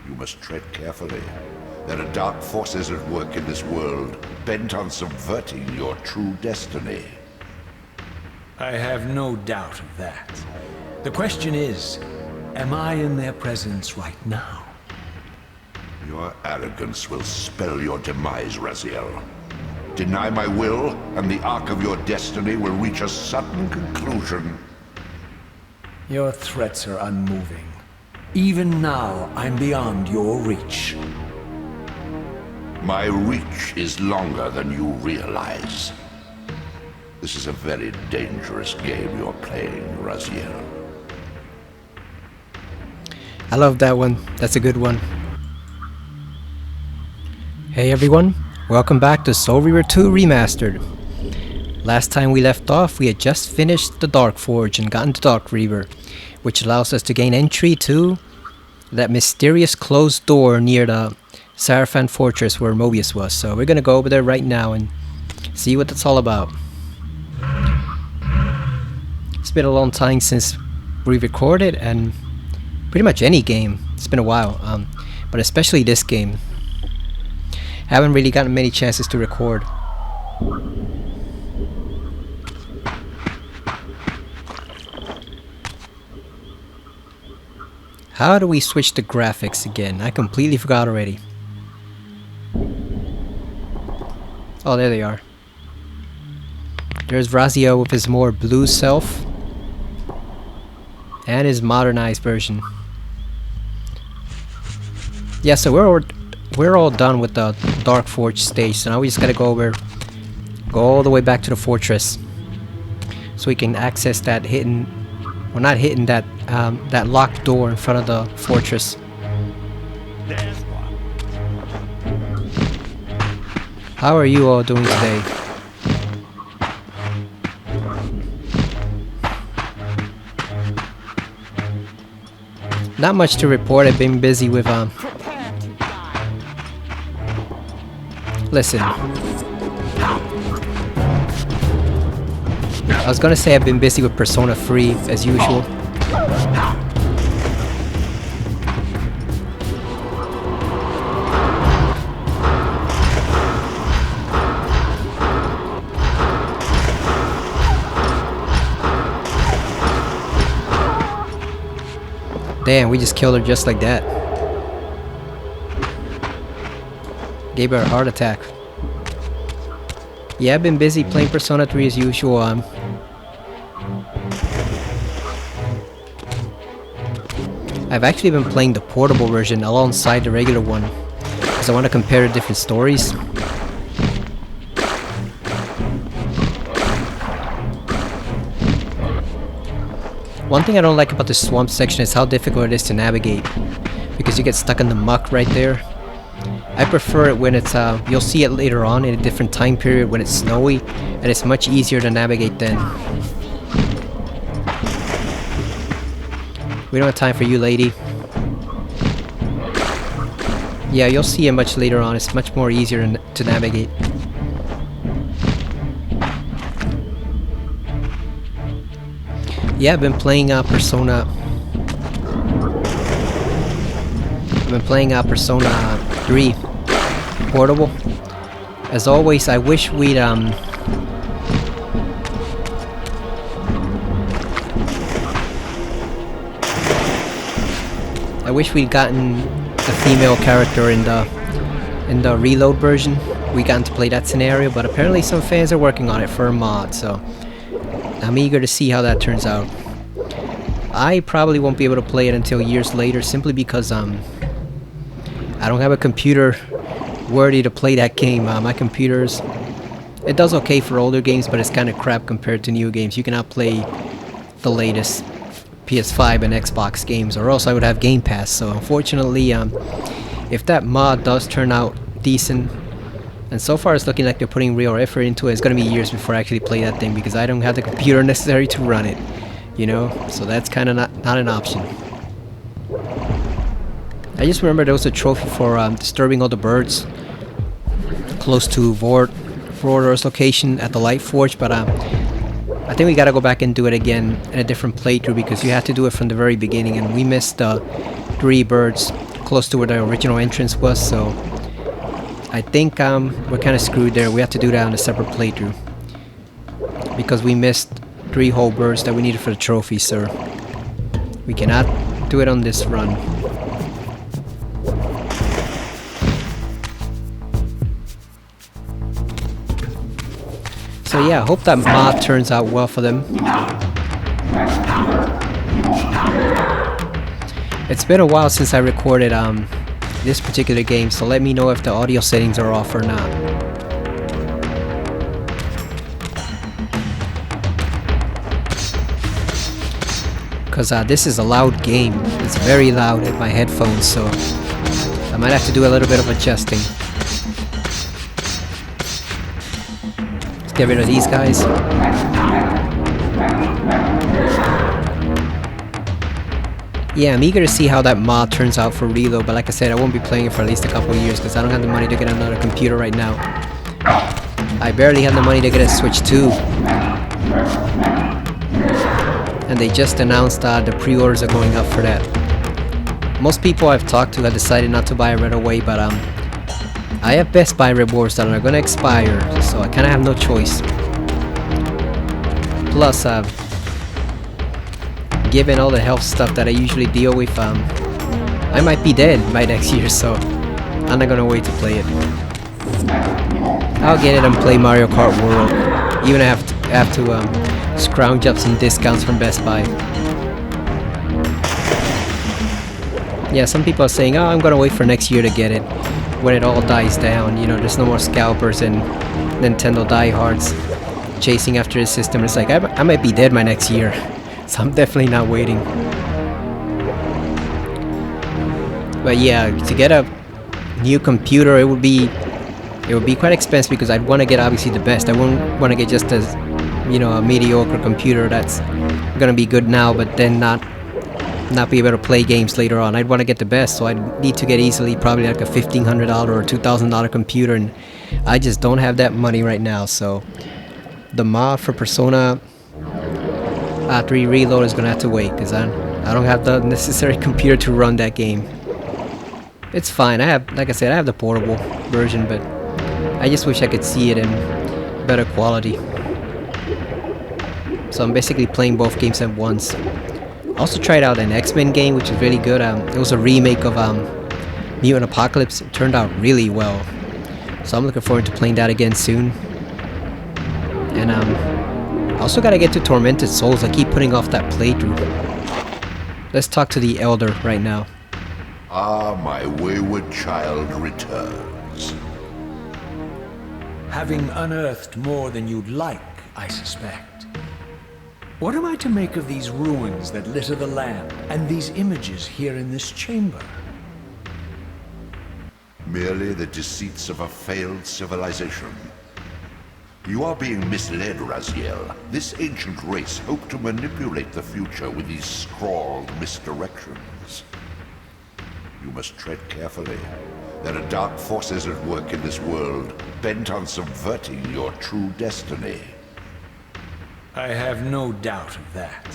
You must tread carefully. There are dark forces at work in this world, bent on subverting your true destiny. I have no doubt of that. The question is, am I in their presence right now? Your arrogance will spell your demise, Raziel. Deny my will, and the arc of your destiny will reach a sudden conclusion. Your threats are unmoving. Even now, I'm beyond your reach. My reach is longer than you realize. This is a very dangerous game you're playing, Raziel. I love that one. That's a good one. Hey everyone, welcome back to Soul Reaver 2 Remastered. Last time we left off, we had just finished the Dark Forge and gotten to Dark Reaver, which allows us to gain entry to that mysterious closed door near the Sarafan Fortress where Mobius was. So we're gonna go over there right now and see what it's all about. It's been a long time since we recorded, and pretty much any game. It's been a while, but especially this game. Haven't really gotten many chances to record. How do we switch the graphics again? I completely forgot already. Oh, there they are. There's Raziel with his more blue self and his modernized version. Yeah, so we're all done with the Dark Forge stage, so now we just gotta go all the way back to the fortress, so we can access that hidden, well, not hidden, that locked door in front of the fortress. How are you all doing today? Not much to report. I've been busy with listen. I was gonna say I've been busy with Persona 3 as usual. Damn, we just killed her just like that. Gave her a heart attack. Yeah, I've been busy playing Persona 3 as usual. I've actually been playing the portable version alongside the regular one, because I want to compare the different stories. One thing I don't like about the swamp section is how difficult it is to navigate, because you get stuck in the muck right there. I prefer it when it's, you'll see it later on in a different time period when it's snowy, and it's much easier to navigate then. We don't have time for you, lady. Yeah, you'll see it much later on. It's much more easier to navigate. Yeah, I've been playing Persona. I've been playing Persona 3 portable. As always, I wish we'd gotten the female character in the reload version. We got to play that scenario, but apparently some fans are working on it for a mod, so I'm eager to see how that turns out. I probably won't be able to play it until years later, simply because I don't have a computer worthy to play that game. My computer's, it does okay for older games, but it's kind of crap compared to new games. You cannot play the latest PS5 and Xbox games, or else I would have Game Pass. So unfortunately, if that mod does turn out decent, and so far it's looking like they're putting real effort into it, it's gonna be years before I actually play that thing, because I don't have the computer necessary to run it, you know. So that's kind of not an option. I just remember there was a trophy for disturbing all the birds close to Vordor's location at the Light Forge, but I think we gotta go back and do it again in a different playthrough, because you have to do it from the very beginning, and we missed 3 birds close to where the original entrance was, so I think we're kind of screwed there. We have to do that on a separate playthrough because we missed 3 whole birds that we needed for the trophy, sir. We cannot do it on this run. So yeah, I hope that mod turns out well for them. It's been a while since I recorded this particular game, so let me know if the audio settings are off or not. Because this is a loud game. It's very loud at my headphones, so I might have to do a little bit of adjusting. Let's get rid of these guys. Yeah, I'm eager to see how that mod turns out for Reload, but like I said, I won't be playing it for at least a couple of years because I don't have the money to get another computer right now. I barely have the money to get a Switch 2. And they just announced the pre-orders are going up for that. Most people I've talked to have decided not to buy it right away, but I have Best Buy rewards that are gonna expire, so I kinda have no choice. Plus, given all the health stuff that I usually deal with, I might be dead by next year, so I'm not gonna wait to play it. I'll get it and play Mario Kart World, even if I have to scrounge up some discounts from Best Buy. Yeah, some people are saying, oh, I'm gonna wait for next year to get it, when it all dies down, you know, there's no more scalpers and Nintendo diehards chasing after the system. It's like, I might be dead by next year. So I'm definitely not waiting. But yeah, to get a new computer, it would be quite expensive because I'd want to get obviously the best. I wouldn't want to get just a, you know, a mediocre computer that's gonna be good now, but then not be able to play games later on. I'd want to get the best, so I'd need to get easily probably like a $1,500 or $2,000 computer, and I just don't have that money right now. So the mod for Persona 3 Reload is gonna have to wait because I don't have the necessary computer to run that game. It's fine. I have, like I said, I have the portable version, but I just wish I could see it in better quality. So I'm basically playing both games at once. I also tried out an X-Men game, which is really good. It was a remake of Mutant Apocalypse. It turned out really well. So I'm looking forward to playing that again soon. And I also gotta get to Tormented Souls. I keep putting off that playthrough. Let's talk to the Elder right now. Ah, my wayward child returns. Having unearthed more than you'd like, I suspect. What am I to make of these ruins that litter the land, and these images here in this chamber? Merely the deceits of a failed civilization. You are being misled, Raziel. This ancient race hoped to manipulate the future with these scrawled misdirections. You must tread carefully. There are dark forces at work in this world, bent on subverting your true destiny. I have no doubt of that.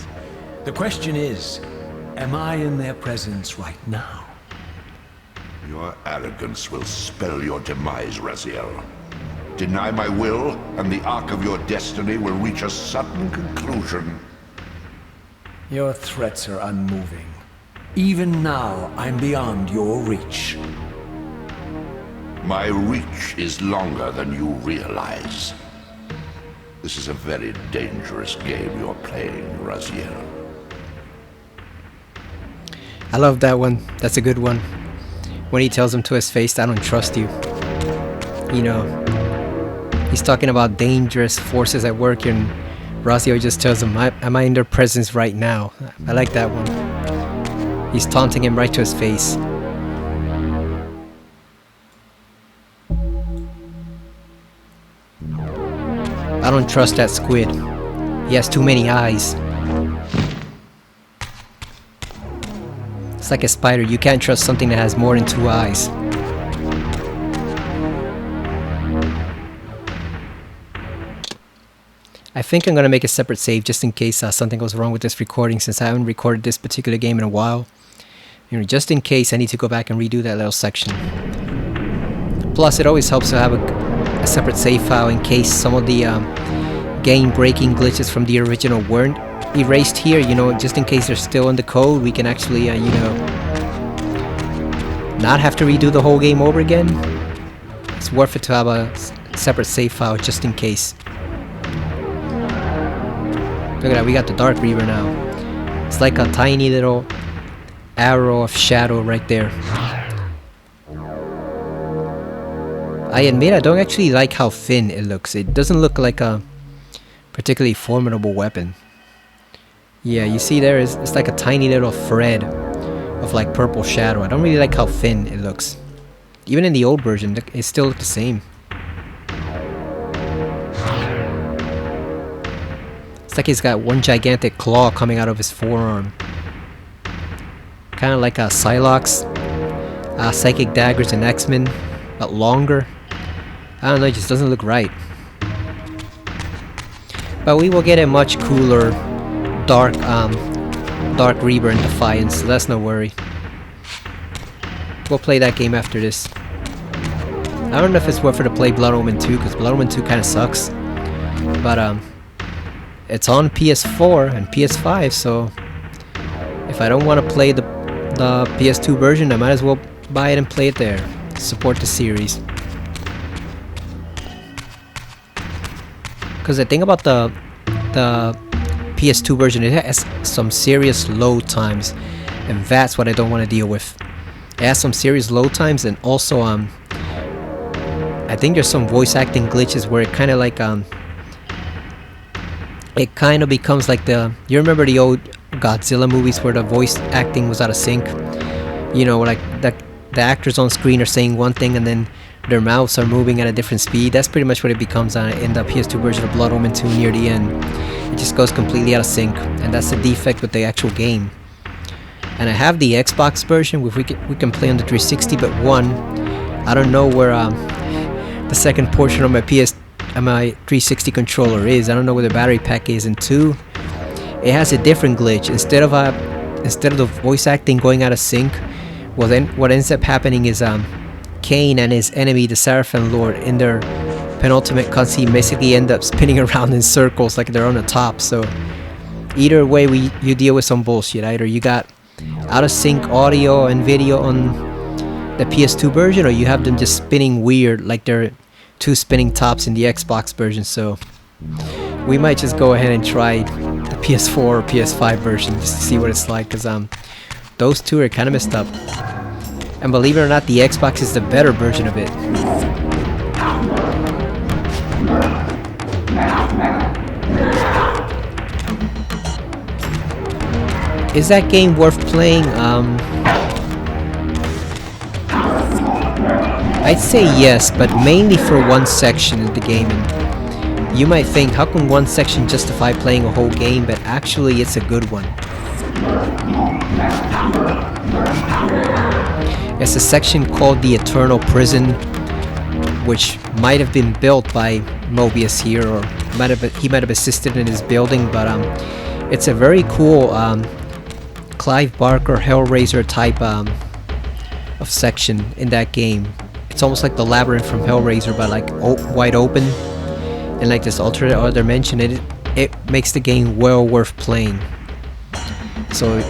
The question is, am I in their presence right now? Your arrogance will spell your demise, Raziel. Deny my will, and the arc of your destiny will reach a sudden conclusion. Your threats are unmoving. Even now, I'm beyond your reach. My reach is longer than you realize. This is a very dangerous game you're playing, Raziel. I love that one. That's a good one. When he tells him to his face, I don't trust you. You know, he's talking about dangerous forces at work, and Raziel just tells him, am I in their presence right now? I like that one. He's taunting him right to his face. I don't trust that squid. He has too many eyes. It's like a spider. You can't trust something that has more than 2 eyes. I think I'm gonna make a separate save just in case something goes wrong with this recording, since I haven't recorded this particular game in a while. You know, just in case I need to go back and redo that little section. Plus, it always helps to have a separate save file in case some of the game-breaking glitches from the original weren't erased here. You know, just in case they're still in the code, we can actually, you know, not have to redo the whole game over again. It's worth it to have a separate save file just in case. Look at that, we got the Dark Reaver now. It's like a tiny little arrow of shadow right there. I admit I don't actually like how thin it looks. It doesn't look like a particularly formidable weapon. Yeah, you see there is, it's like a tiny little thread of like purple shadow. I don't really like how thin it looks. Even in the old version, it still looked the same. It's like he's got one gigantic claw coming out of his forearm. Kind of like a Psylocke's psychic daggers in X-Men, but longer. I don't know, it just doesn't look right. But we will get a much cooler Dark Reaver in Defiance, so that's no worry. We'll play that game after this. I don't know if it's worth it to play Blood Omen 2, because Blood Omen 2 kind of sucks. But it's on PS4 and PS5, so if I don't want to play the PS2 version, I might as well buy it and play it there. Support the series. Because the thing about the PS2 version, it has some serious load times, and that's what I don't want to deal with. It has some serious load times, and also I think there's some voice acting glitches where it kind of like it kind of becomes like you remember the old Godzilla movies where the voice acting was out of sync? You know, like the actors on screen are saying one thing and then their mouths are moving at a different speed. That's pretty much what it becomes in the PS2 version of Blood Omen 2 near the end. It just goes completely out of sync, and that's the defect with the actual game. And I have the Xbox version, which we can play on the 360, but I don't know where the second portion of my 360 controller is. I don't know where the battery pack is. And 2, it has a different glitch. Instead of the voice acting going out of sync, well, then what ends up happening is Cain and his enemy, the Seraphim Lord, in their penultimate cutscene basically end up spinning around in circles like they're on the top. So either way, you deal with some bullshit. Either you got out of sync audio and video on the PS2 version, or you have them just spinning weird like they're two spinning tops in the Xbox version. So we might just go ahead and try the PS4 or PS5 version just to see what it's like, because those two are kind of messed up. And believe it or not, the Xbox is the better version of it. Is that game worth playing? I'd say yes, but mainly for one section of the game. And you might think, how can one section justify playing a whole game? But actually, it's a good one. It's a section called the Eternal Prison, which might have been built by Mobius here, or he might have assisted in his building. But it's a very cool Clive Barker Hellraiser type of section in that game. It's almost like the labyrinth from Hellraiser, but like wide open and like this alternate other dimension. It makes the game well worth playing. So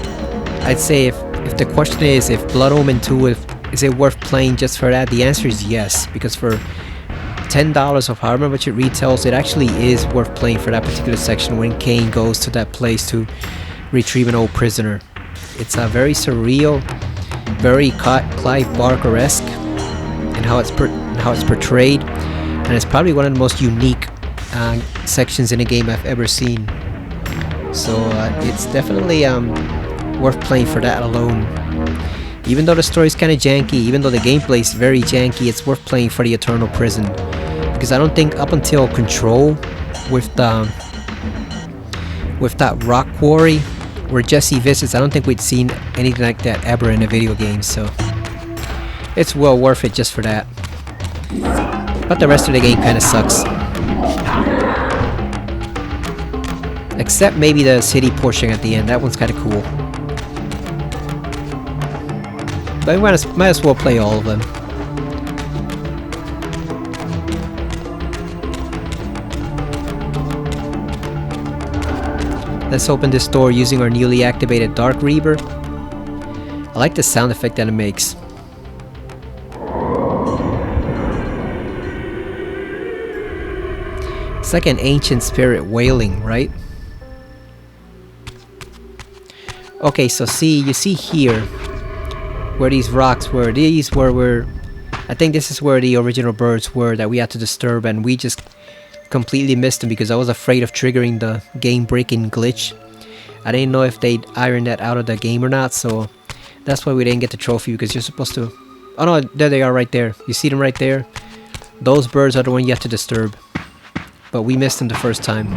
I'd say if the question is if Blood Omen 2 is it worth playing just for that, the answer is yes, because for $10 of however much it retails, it actually is worth playing for that particular section when Cain goes to that place to retrieve an old prisoner. It's a very surreal, very Clive Barker-esque in how it's portrayed, and it's probably one of the most unique sections in a game I've ever seen. So it's definitely worth playing for that alone. Even though the story's kind of janky, even though the gameplay is very janky, it's worth playing for the Eternal Prison, because I don't think up until Control with that rock quarry where Jesse visits, I don't think we'd seen anything like that ever in a video game. So it's well worth it just for that. But the rest of the game kind of sucks, except maybe the city portion at the end. That one's kind of cool. But might as well play all of them. Let's open this door using our newly activated Dark Reaver. I like the sound effect that it makes. It's like an ancient spirit wailing, right? Okay, so you see here where these rocks were. These were where I think this is where the original birds were that we had to disturb, and we just completely missed them because I was afraid of triggering the game breaking glitch. I didn't know if they'd iron that out of the game or not, so that's why we didn't get the trophy, because you're supposed to... Oh no, there they are right there. You see them right there? Those birds are the one you have to disturb. But we missed them the first time.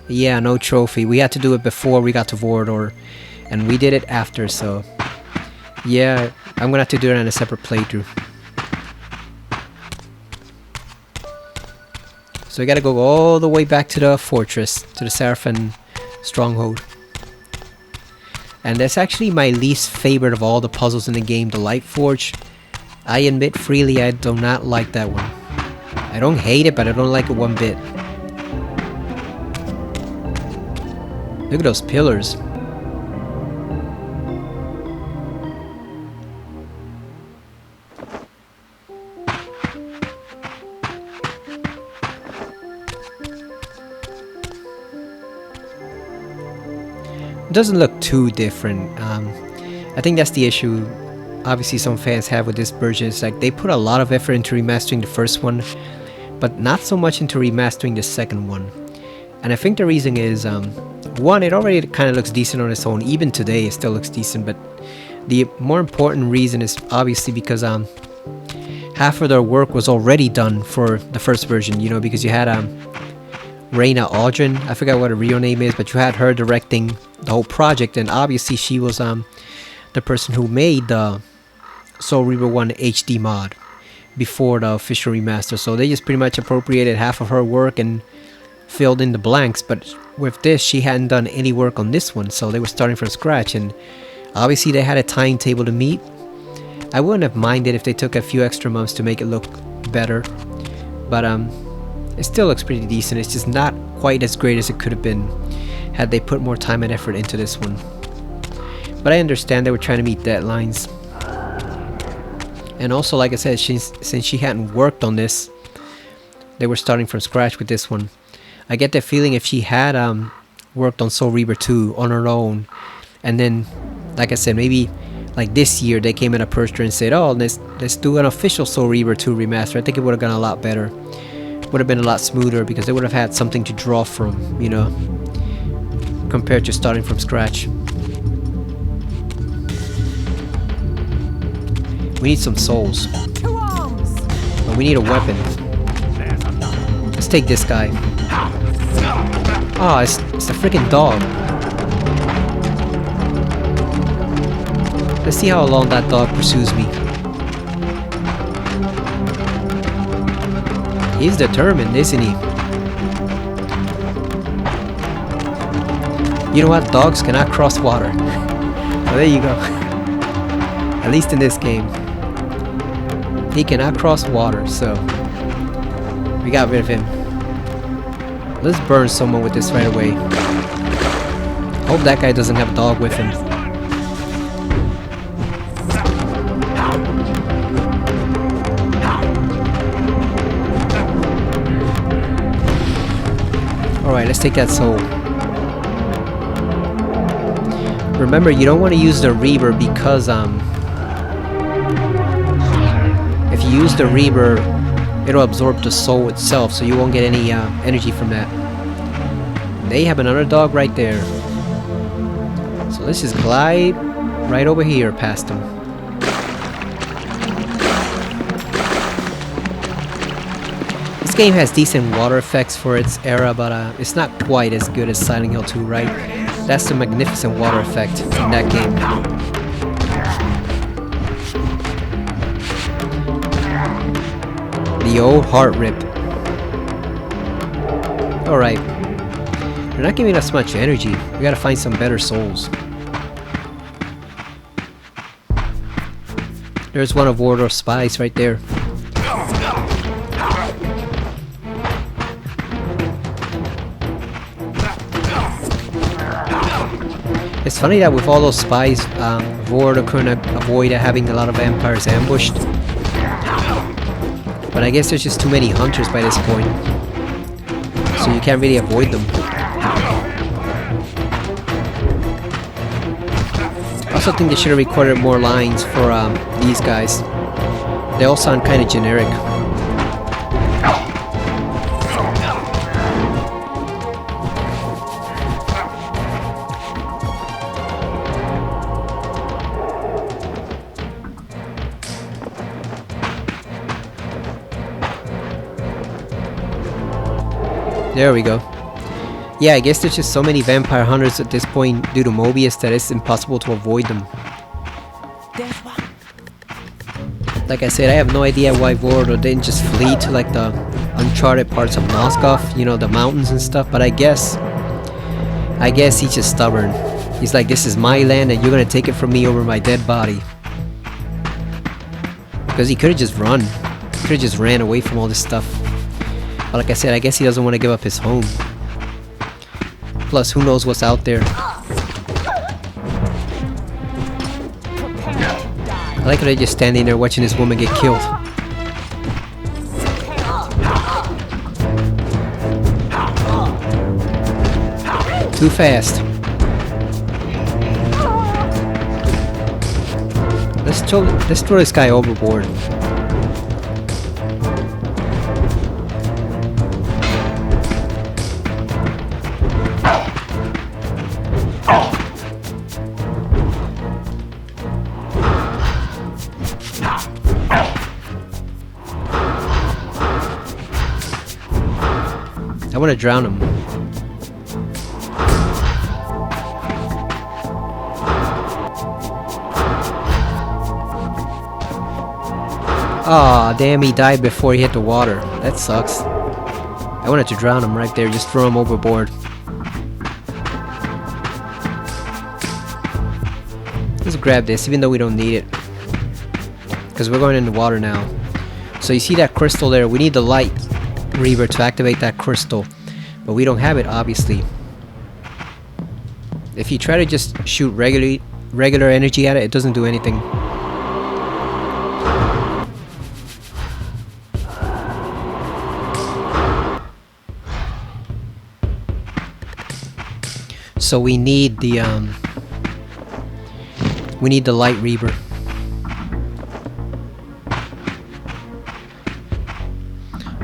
Yeah, no trophy. We had to do it before we got to Vordor, and we did it after, so... Yeah, I'm gonna have to do it on a separate playthrough. So we gotta go all the way back to the fortress, to the Seraphim stronghold. And that's actually my least favorite of all the puzzles in the game, the Light Forge. I admit freely I do not like that one. I don't hate it, but I don't like it one bit. Look at those pillars. Doesn't look too different. I think that's the issue obviously some fans have with this version. It's like they put a lot of effort into remastering the first one, but not so much into remastering the second one. And I think the reason is one, it already kind of looks decent on its own. Even today it still looks decent, but the more important reason is obviously because half of their work was already done for the first version, you know, because you had Raina Aldrin, I forgot what her real name is, but you had her directing the whole project, and obviously she was the person who made the Soul Reaver 1 HD mod before the official remaster. So they just pretty much appropriated half of her work and filled in the blanks. But with this, she hadn't done any work on this one, so they were starting from scratch, and obviously they had a timetable to meet. I wouldn't have minded if they took a few extra months to make it look better, but it still looks pretty decent. It's just not quite as great as it could have been had they put more time and effort into this one. But I understand they were trying to meet deadlines. And also, like I said, since she hadn't worked on this, they were starting from scratch with this one. I get the feeling if she had worked on Soul Reaver 2 on her own, and then, like I said, maybe like this year they came and approached her and said, oh, let's do an official Soul Reaver 2 remaster, I think it would have gone a lot better. Would have been a lot smoother because they would have had something to draw from, you know, compared to starting from scratch. We need some souls. But we need a weapon. Let's take this guy. Oh, it's a freaking dog. Let's see how long that dog pursues me. He's determined, isn't he? You know what? Dogs cannot cross water. So there you go. At least in this game. He cannot cross water, so we got rid of him. Let's burn someone with this right away. Hope that guy doesn't have a dog with him. Alright, let's take that soul. Remember, you don't want to use the Reaver because if you use the Reaver, it'll absorb the soul itself, so you won't get any energy from that. They have another dog right there. So let's just glide right over here past them. This game has decent water effects for its era, but it's not quite as good as Silent Hill 2, right? That's the magnificent water effect in that game. The old heart rip. Alright. They're not giving us much energy. We gotta find some better souls. There's one of Wardor's spies right there. It's funny that with all those spies, Wardor couldn't avoid having a lot of vampires ambushed. But I guess there's just too many hunters by this point. So you can't really avoid them. I also think they should have recorded more lines for these guys. They all sound kind of generic. There we go. Yeah, I guess there's just so many vampire hunters at this point due to Mobius that it's impossible to avoid them. Like I said, I have no idea why Wardor didn't just flee to like the uncharted parts of Nosgoth, you know, the mountains and stuff, but I guess he's just stubborn. He's like, this is my land and you're gonna take it from me over my dead body. Because he could have just run. He could have just ran away from all this stuff. But like I said, I guess he doesn't want to give up his home. Plus, who knows what's out there. I like how they're just standing there watching this woman get killed. Too fast. Let's throw this guy overboard. I want to drown him. Aw, damn, he died before he hit the water. That sucks. I wanted to drown him right there, just throw him overboard. Let's grab this, even though we don't need it. Because we're going in the water now. So you see that crystal there? We need the light Reaver to activate that crystal. But we don't have it, obviously. If you try to just shoot regular energy at it, it doesn't do anything. So we need the light Reaver.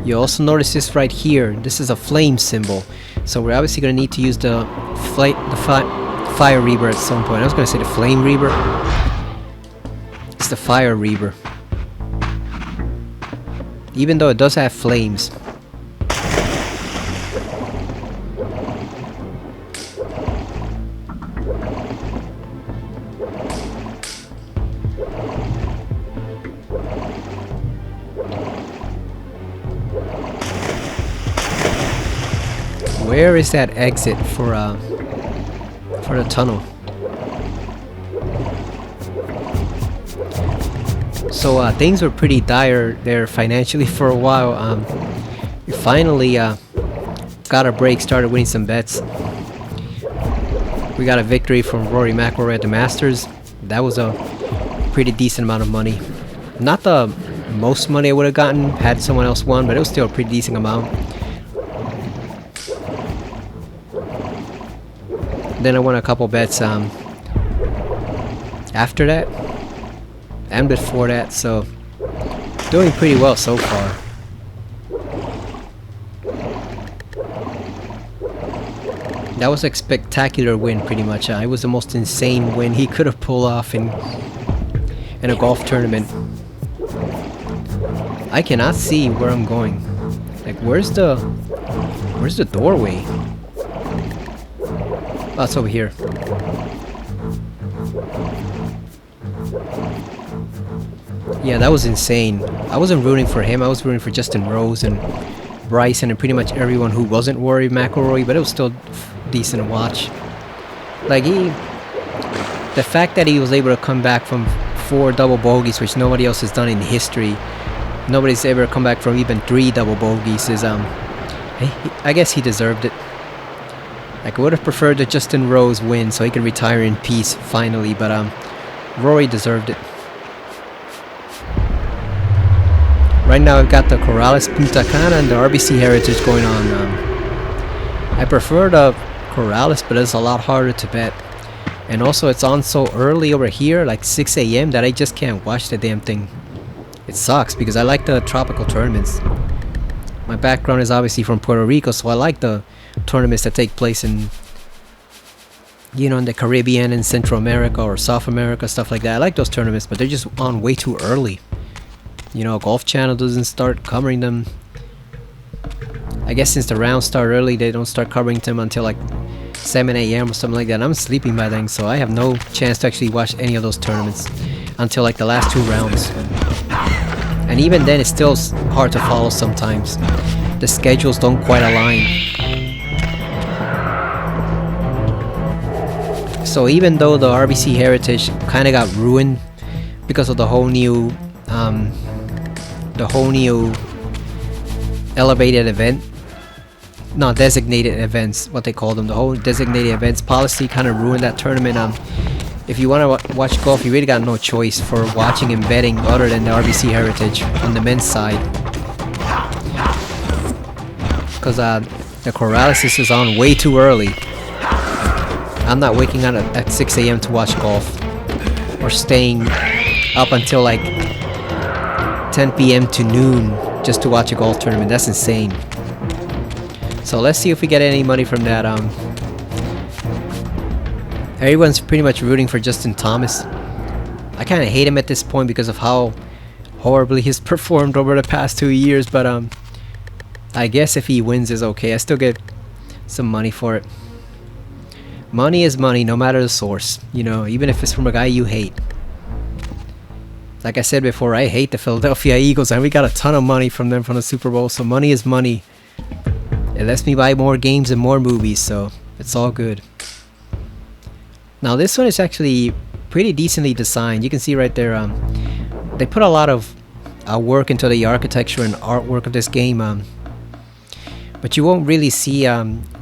You also notice this right here. This is a flame symbol. So we're obviously going to need to use the fire Reaver at some point. I was going to say the flame Reaver. It's the fire Reaver. Even though it does have flames. Where is that exit for the tunnel? So things were pretty dire there financially for a while. We finally got a break, started winning some bets. We got a victory from Rory McIlroy at the Masters. That was a pretty decent amount of money. Not the most money I would have gotten had someone else won, but it was still a pretty decent amount. Then I won a couple bets after that and before that, so doing pretty well so far. That was a spectacular win, pretty much. It was the most insane win he could have pulled off in a golf tournament. I cannot see where I'm going. Like, where's the doorway? Oh, it's over here. Yeah, that was insane. I wasn't rooting for him. I was rooting for Justin Rose and Bryson and pretty much everyone who wasn't Rory McIlroy, but it was still decent to watch. Like the fact that he was able to come back from 4 double bogeys, which nobody else has done in history. Nobody's ever come back from even 3 double bogeys. Is I guess he deserved it. Like, I would have preferred that Justin Rose win so he could retire in peace finally, but Rory deserved it. Right now I've got the Corrales Punta Cana and the RBC Heritage going on. I prefer the Corrales, but it's a lot harder to bet. And also it's on so early over here, like 6 a.m. that I just can't watch the damn thing. It sucks because I like the tropical tournaments. My background is obviously from Puerto Rico, so I like the tournaments that take place in, you know, in the Caribbean and Central America or South America, stuff like that. I like those tournaments, but they're just on way too early. You know, Golf Channel doesn't start covering them. I guess since the rounds start early, they don't start covering them until like 7 a.m. or something like that. I'm sleeping by then, so I have no chance to actually watch any of those tournaments until like the last 2 rounds. And even then, it's still hard to follow sometimes. The schedules don't quite align. So even though the RBC Heritage kind of got ruined because of the whole new elevated event, no, designated events, what they call them, the whole designated events policy kind of ruined that tournament. If you want to watch golf, you really got no choice for watching and betting other than the RBC Heritage on the men's side, because the Corrales is on way too early. I'm not waking up at 6 a.m. to watch golf, or staying up until like 10 p.m. to noon just to watch a golf tournament. That's insane. So let's see if we get any money from that. Everyone's pretty much rooting for Justin Thomas. I kind of hate him at this point because of how horribly he's performed over the past 2 years, but I guess if he wins is okay. I still get some money for it. Money is money, no matter the source, you know, even if it's from a guy you hate. Like I said before, I hate the Philadelphia Eagles, and we got a ton of money from them from the Super Bowl, so money is money. It lets me buy more games and more movies, so it's all good. Now this one is actually pretty decently designed. You can see right there, they put a lot of work into the architecture and artwork of this game, but you won't really see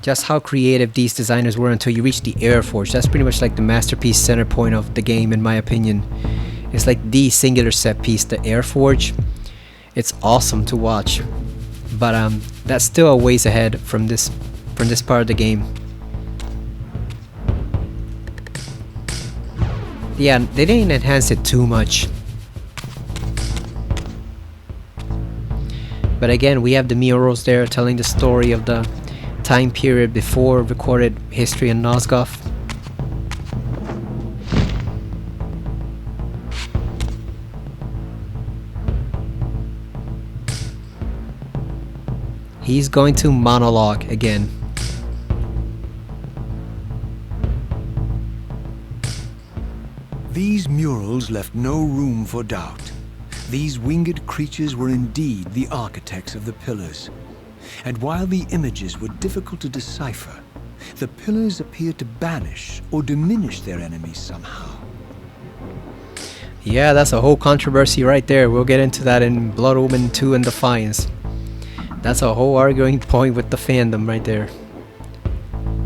just how creative these designers were until you reach the Air Forge. That's pretty much like the masterpiece center point of the game, in my opinion. It's like the singular set piece, the Air Forge. It's awesome to watch, but that's still a ways ahead from this part of the game. Yeah, they didn't enhance it too much. But again, we have the murals there telling the story of the time period before recorded history in Nosgoth. He's going to monologue again. These murals left no room for doubt. These winged creatures were indeed the architects of the pillars. And while the images were difficult to decipher, the pillars appeared to banish or diminish their enemies somehow. Yeah, that's a whole controversy right there. We'll get into that in Blood Omen 2 and Defiance. That's a whole arguing point with the fandom right there.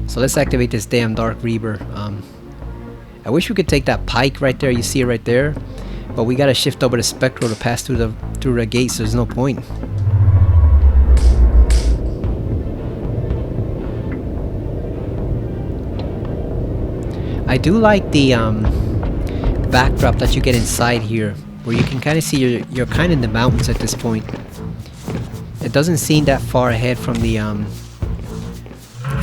So let's activate this damn Dark Reaver. I wish we could take that pike right there. You see it right there, but we gotta shift over the Spectral to pass through the gate, so there's no point. I do like the backdrop that you get inside here, where you can kind of see you're kind of in the mountains at this point. It doesn't seem that far ahead from the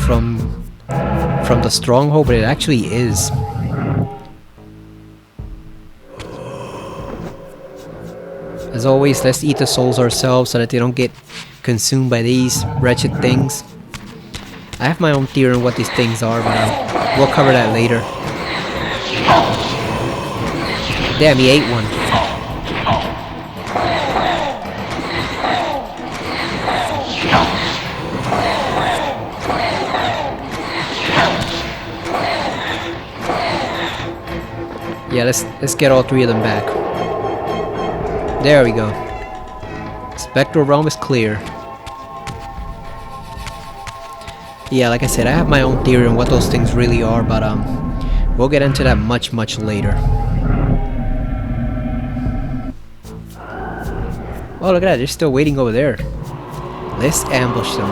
from the stronghold, but it actually is. As always, let's eat the souls ourselves so that they don't get consumed by these wretched things. I have my own theory on what these things are, but we'll cover that later. Damn, he ate one. Yeah, let's get all 3 of them back. There we go. Spectral realm is clear. Yeah, like I said, I have my own theory on what those things really are, but we'll get into that much later. Oh, look at that, they're still waiting over there. Let's ambush them.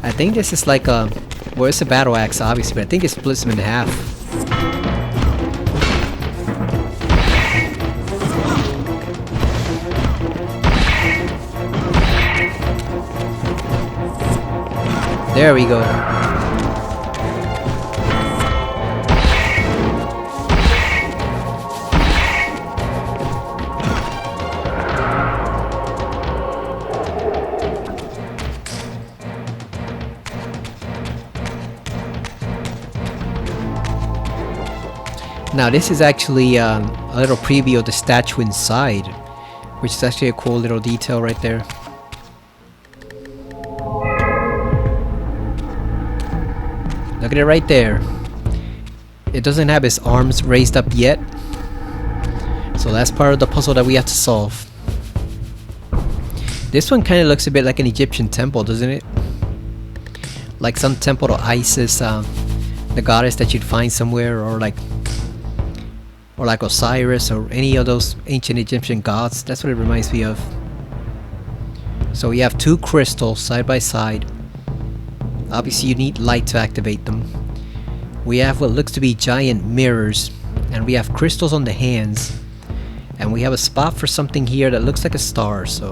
I think this is like a... well, it's a battle axe, obviously, but I think it splits them in half. There we go. Now this is actually a little preview of the statue inside, which is actually a cool little detail right there. Look at it right there. It doesn't have its arms raised up yet, so that's part of the puzzle that we have to solve. This one kind of looks a bit like an Egyptian temple, doesn't it? Like some temple to Isis, the goddess that you'd find somewhere, or like Osiris, or any of those ancient Egyptian gods. That's what it reminds me of. So we have 2 crystals side by side. Obviously you need light to activate them. We have what looks to be giant mirrors, and we have crystals on the hands, and we have a spot for something here that looks like a star. So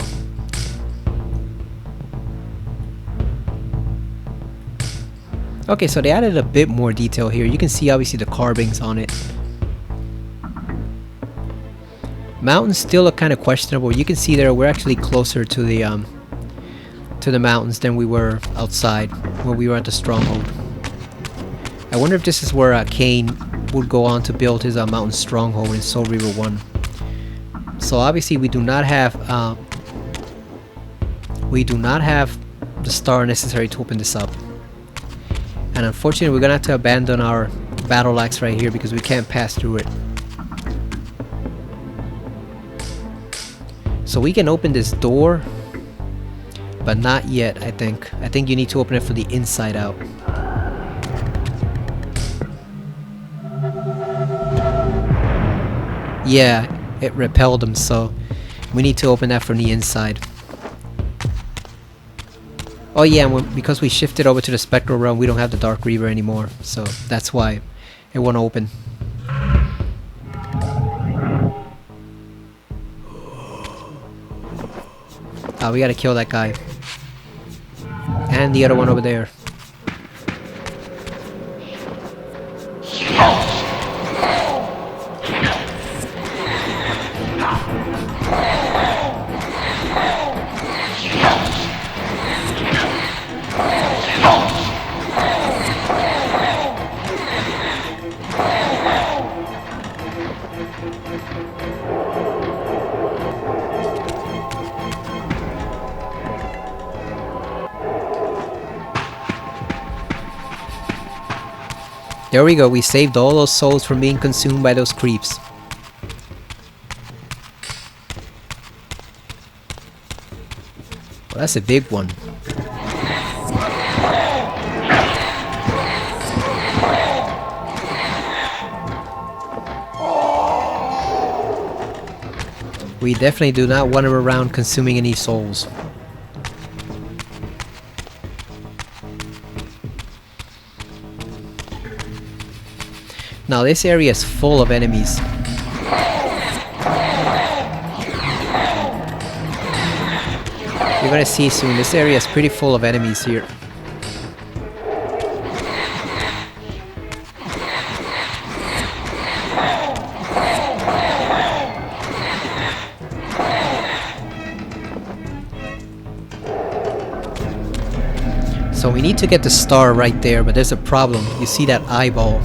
okay, so they added a bit more detail here. You can see obviously the carvings on it. Mountains still look kind of questionable. You can see there we're actually closer to the mountains than we were outside when we were at the stronghold. I wonder if this is where Cain would go on to build his mountain stronghold in Soul Reaver 1. So obviously we do not have the star necessary to open this up. And unfortunately we're gonna have to abandon our battle axe right here because we can't pass through it. So we can open this door, but not yet, I think. I think you need to open it from the inside out. Yeah, it repelled them, so we need to open that from the inside. Oh yeah, and because we shifted over to the Spectral Realm, we don't have the Dark Reaver anymore, so that's why it won't open. We gotta kill that guy. And the other one over there. There we go, we saved all those souls from being consumed by those creeps. Well, that's a big one. We definitely do not wander around consuming any souls. Now this area is full of enemies. You're gonna see soon, this area is pretty full of enemies here. So we need to get the star right there, but there's a problem. You see that eyeball?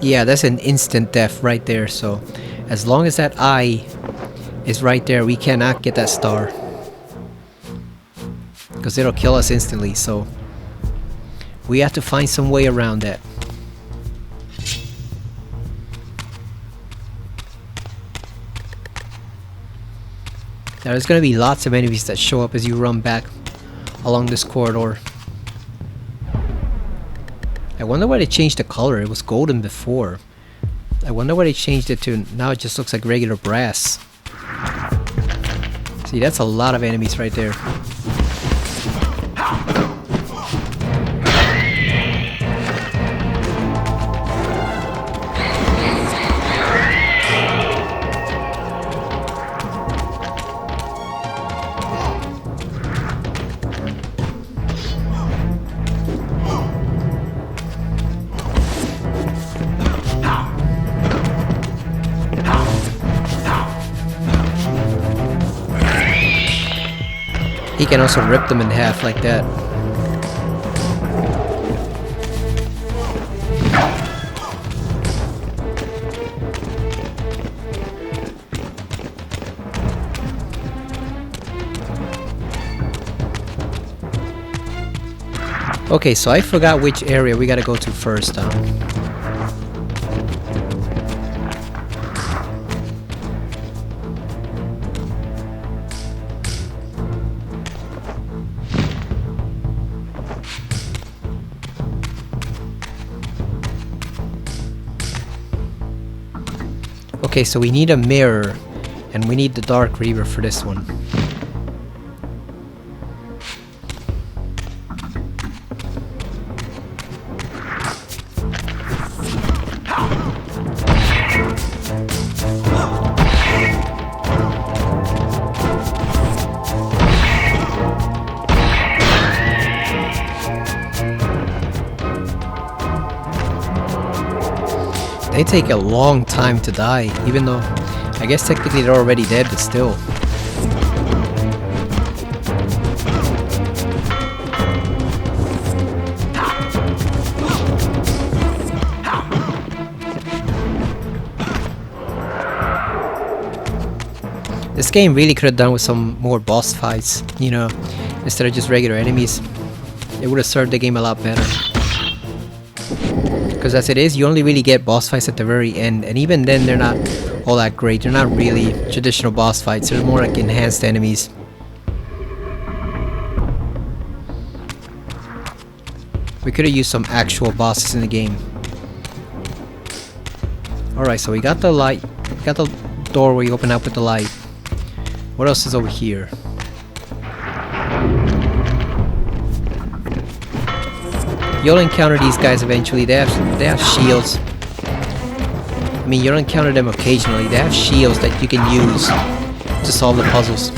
Yeah, that's an instant death right there. So as long as that eye is right there, we cannot get that star. Because it'll kill us instantly, so we have to find some way around that. Now, there's gonna be lots of enemies that show up as you run back along this corridor. I wonder why they changed the color. It was golden before. I wonder why they changed it to now it just looks like regular brass. See, that's a lot of enemies right there. He can also rip them in half like that. Okay, so I forgot which area we gotta go to first. Okay, so we need a mirror, and we need the Dark Reaver for this one. They take a long time to die, even though I guess technically they're already dead, but still. This game really could have done with some more boss fights, you know, instead of just regular enemies. It would have served the game a lot better. Because as it is, you only really get boss fights at the very end, and even then they're not all that great. They're not really traditional boss fights, they're more like enhanced enemies. We could have used some actual bosses in the game. Alright, so we got the light, we got the door where you open up with the light. What else is over here? You'll encounter these guys eventually. They have shields. I mean, you'll encounter them occasionally. They have shields that you can use to solve the puzzles.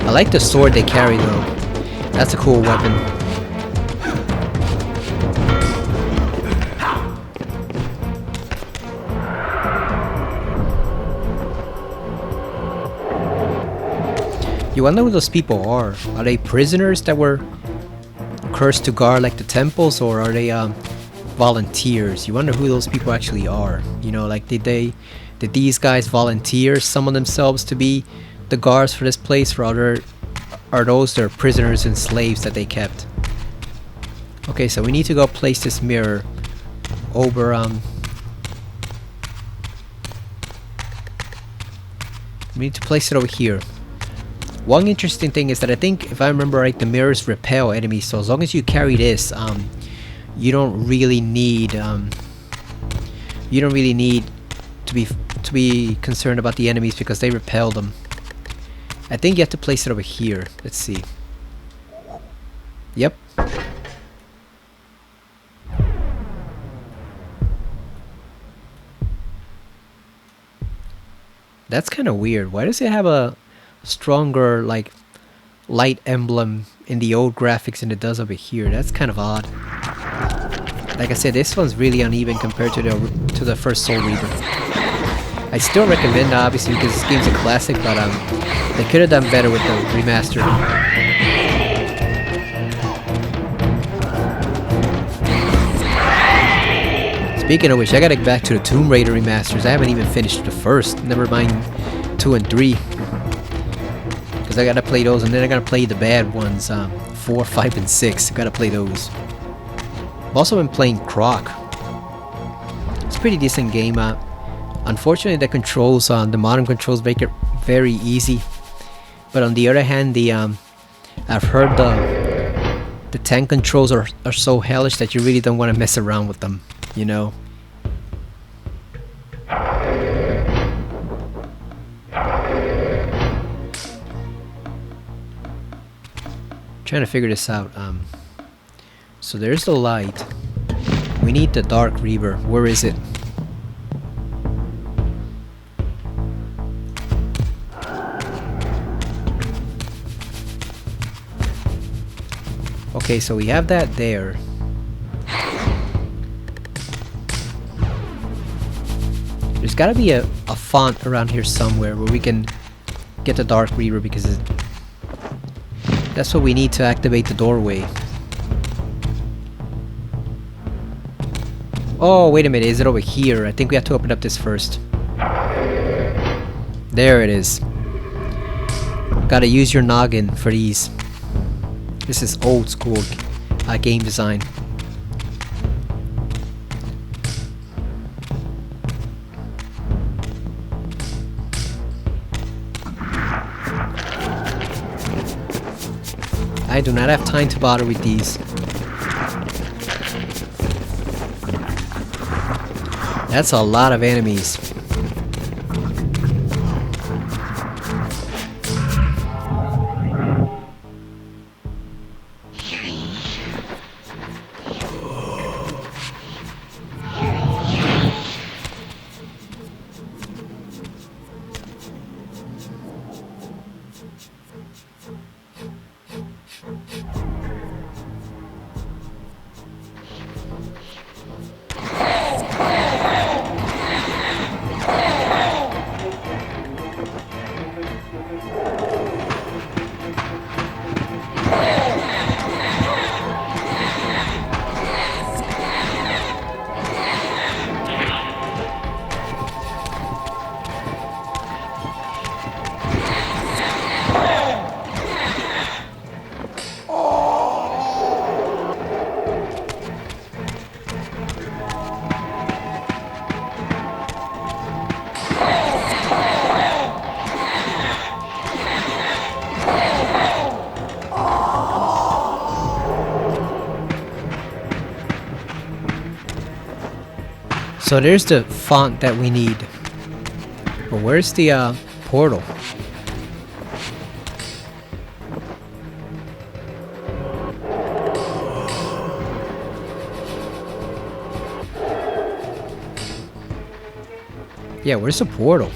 I like the sword they carry though. That's a cool weapon. You wonder who those people are. Are they prisoners that were cursed to guard like the temples, or are they volunteers? You wonder who those people actually are. You know, like did these guys volunteer summon themselves to be the guards for this place, or are those their prisoners and slaves that they kept? Okay, so we need to go place this mirror over we need to place it over here. One interesting thing is that I think, if I remember right, the mirrors repel enemies. So as long as you carry this, you don't really need to be concerned about the enemies because they repel them. I think you have to place it over here. Let's see. Yep. That's kind of weird. Why does it have a stronger like light emblem in the old graphics than it does over here? That's kind of odd. Like I said, this one's really uneven compared to the first Soul Reaver. I still recommend, obviously, because this game's a classic, but they could have done better with the remastered. Speaking of which, I gotta get back to the Tomb Raider remasters. I haven't even finished the first, never mind 2 and 3. Because I gotta play those, and then I gotta play the bad ones, 4, 5, and 6. I gotta play those. I've also been playing Croc. It's a pretty decent game. Unfortunately, the controls, the modern controls make it very easy. But on the other hand, I've heard the tank controls are so hellish that you really don't want to mess around with them, you know. Trying to figure this out. So there's the light. We need the dark Reaver. Where is it? Okay, so we have that there. There's gotta be a font around here somewhere where we can get the dark Reaver, because that's what we need to activate the doorway. Oh, wait a minute, is it over here? I think we have to open up this first. There it is. Gotta use your noggin for these. This is old school game design. I do not have time to bother with these. That's a lot of enemies. So there's the font that we need. But where's the portal? Yeah, where's the portal?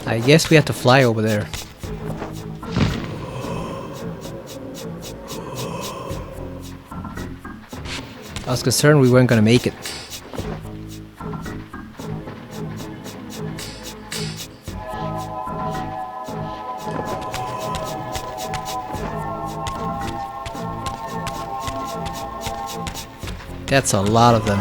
I guess we have to fly over there. I was concerned we weren't gonna make it. That's a lot of them.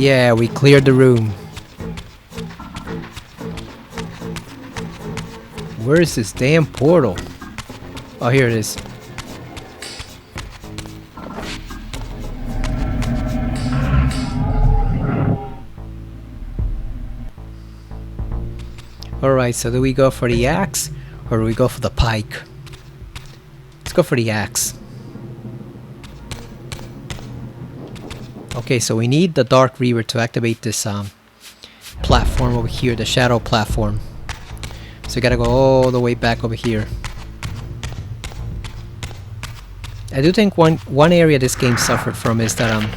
Yeah, we cleared the room. Where is this damn portal? Oh, here it is. Alright, so do we go for the axe or do we go for the pike? Let's go for the axe. Okay, so we need the Dark Reaver to activate this platform over here, the shadow platform. So we gotta go all the way back over here. I do think one area this game suffered from is that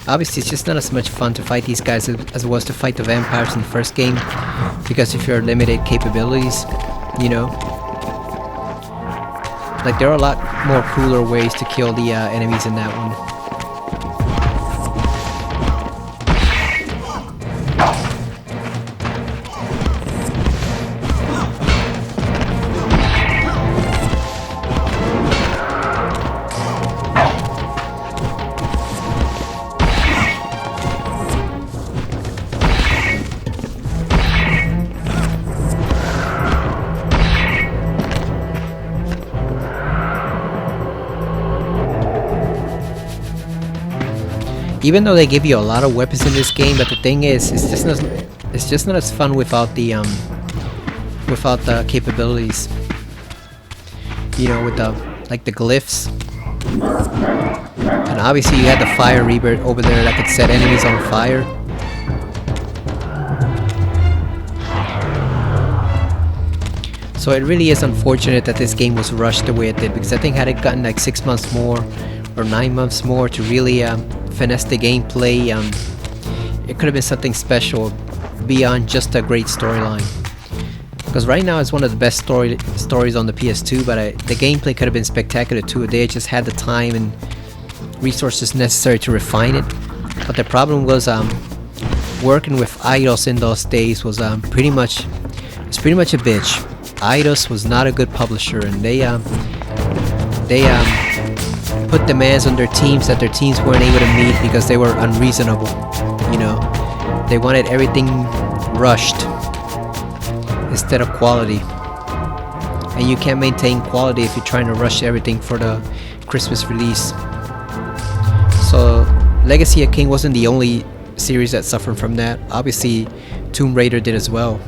obviously it's just not as much fun to fight these guys as it was to fight the vampires in the first game, because of your limited capabilities, you know. Like there are a lot more cooler ways to kill the enemies in that one. Even though they give you a lot of weapons in this game, but the thing is, it's just not as fun without the capabilities. You know, with the like the glyphs. And obviously you had the Fire Reaver over there that could set enemies on fire. So it really is unfortunate that this game was rushed the way it did, because I think had it gotten like 6 months more or 9 months more to really finesse the gameplay, it could have been something special beyond just a great storyline. Because right now it's one of the best stories on the PS2, but the gameplay could have been spectacular too. They just had the time and resources necessary to refine it. But the problem was working with Eidos in those days was pretty much a bitch. Eidos was not a good publisher, and they put demands on their teams that their teams weren't able to meet because they were unreasonable. You know, they wanted everything rushed instead of quality, and you can't maintain quality if you're trying to rush everything for the Christmas release. So Legacy of King wasn't the only series that suffered from that. Obviously Tomb Raider did as well,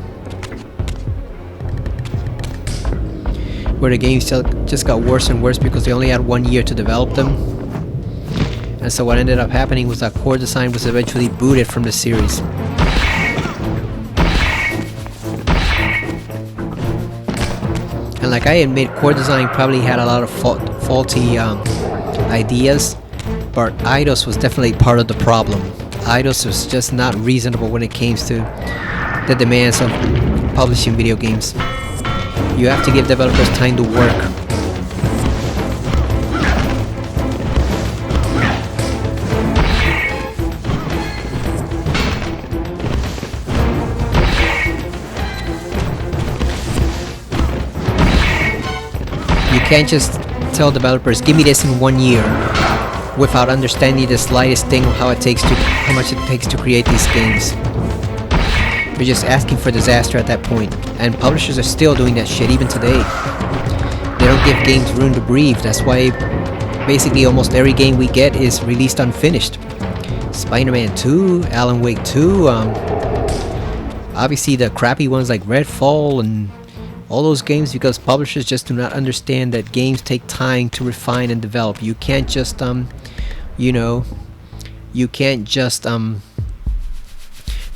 where the games just got worse and worse because they only had 1 year to develop them. And so what ended up happening was that core design was eventually booted from the series. And like I admit, core design probably had a lot of faulty ideas, but Eidos was definitely part of the problem. Eidos was just not reasonable when it came to the demands of publishing video games. You have to give developers time to work. You can't just tell developers, give me this in 1 year, without understanding the slightest thing of how much it takes to create these games. You're just asking for disaster at that point, and publishers are still doing that shit even today. They don't give games room to breathe. That's why basically almost every game we get is released unfinished. Spider-Man 2, Alan Wake 2, obviously the crappy ones like Redfall and all those games, because publishers just do not understand that games take time to refine and develop. You can't just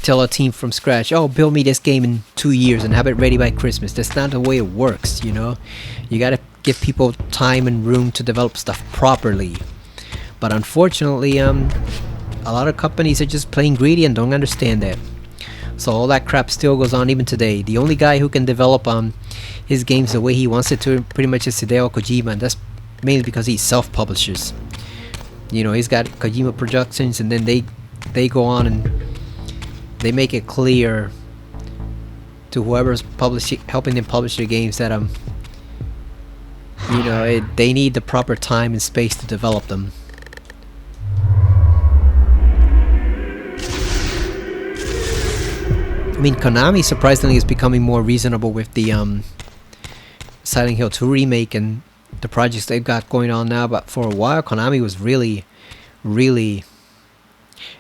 tell a team from scratch, oh, build me this game in 2 years and have it ready by Christmas. That's not the way it works, you know. You gotta give people time and room to develop stuff properly. But unfortunately, a lot of companies are just plain greedy and don't understand that. So all that crap still goes on even today. The only guy who can develop his games the way he wants it to pretty much is Hideo Kojima, and that's mainly because he self-publishes. You know, he's got Kojima Productions, and then they go on and they make it clear to whoever's helping them publish their games that they need the proper time and space to develop them. I mean, Konami surprisingly is becoming more reasonable with the Silent Hill 2 remake and the projects they've got going on now. But for a while, Konami was really, really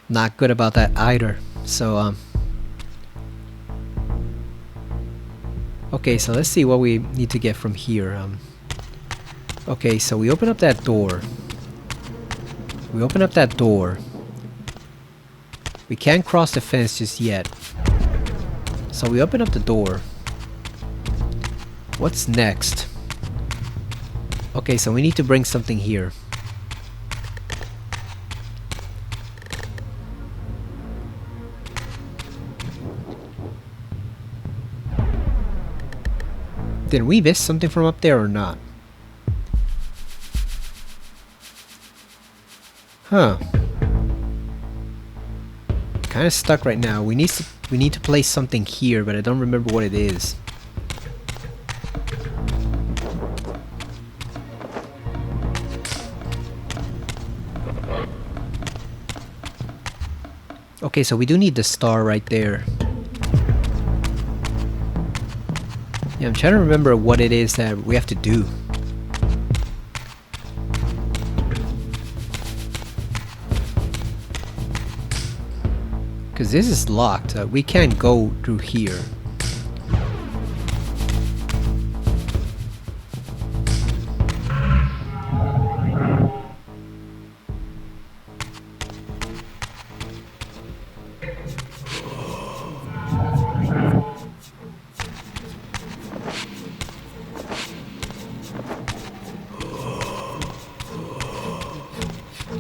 not good about that either. So, okay, so let's see what we need to get from here. Okay, so we open up that door. We open up that door. We can't cross the fence just yet. So we open up the door. What's next? Okay, so we need to bring something here. Did we miss something from up there or not? Huh. Kind of stuck right now. We need to place something here, but I don't remember what it is. Okay, so we do need the star right there. Yeah, I'm trying to remember what it is that we have to do. Because this is locked. We can't go through here.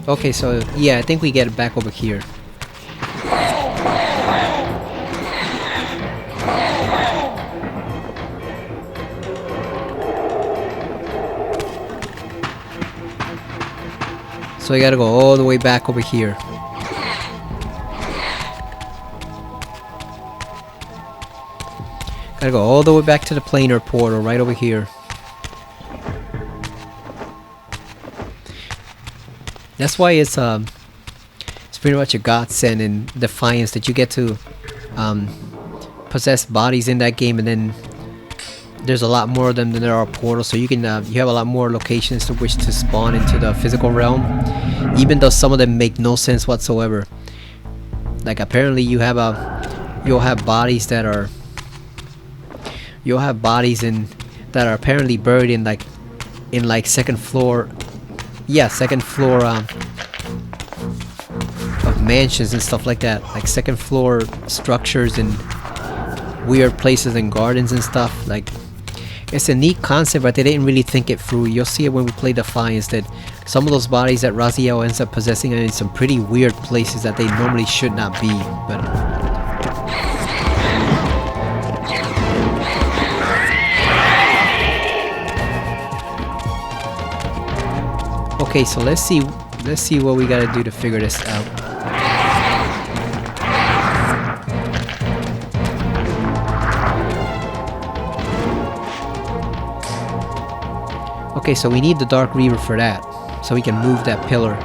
Okay, so yeah, I think we get it back over here. So I gotta go all the way back over here. Gotta go all the way back to the planar portal right over here. That's why it's pretty much a godsend in Defiance that you get to possess bodies in that game, and then there's a lot more of them than there are portals, so you can you have a lot more locations to which to spawn into the physical realm, even though some of them make no sense whatsoever. Like apparently you'll have bodies that are that are apparently buried in like second floor of mansions and stuff like that, like second floor structures and weird places and gardens and stuff. Like, it's a neat concept, but they didn't really think it through. You'll see it when we play Defiance, that some of those bodies that Raziel ends up possessing are in some pretty weird places that they normally should not be. But okay, so let's see what we gotta do to figure this out. Okay, so we need the Dark Reaver for that, so we can move that pillar.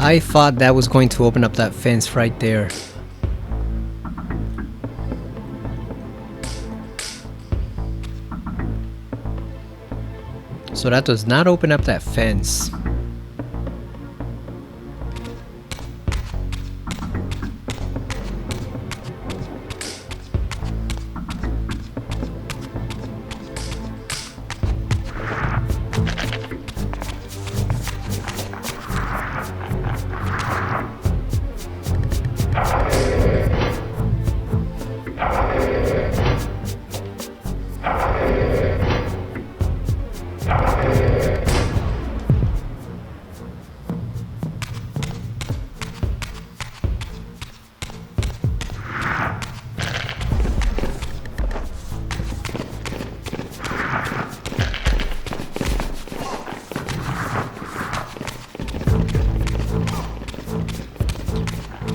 I thought that was going to open up that fence right there. So that does not open up that fence.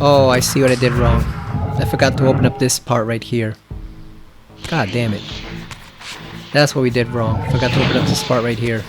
Oh, I see what I did wrong. I forgot to open up this part right here. God damn it. That's what we did wrong. Forgot to open up this part right here.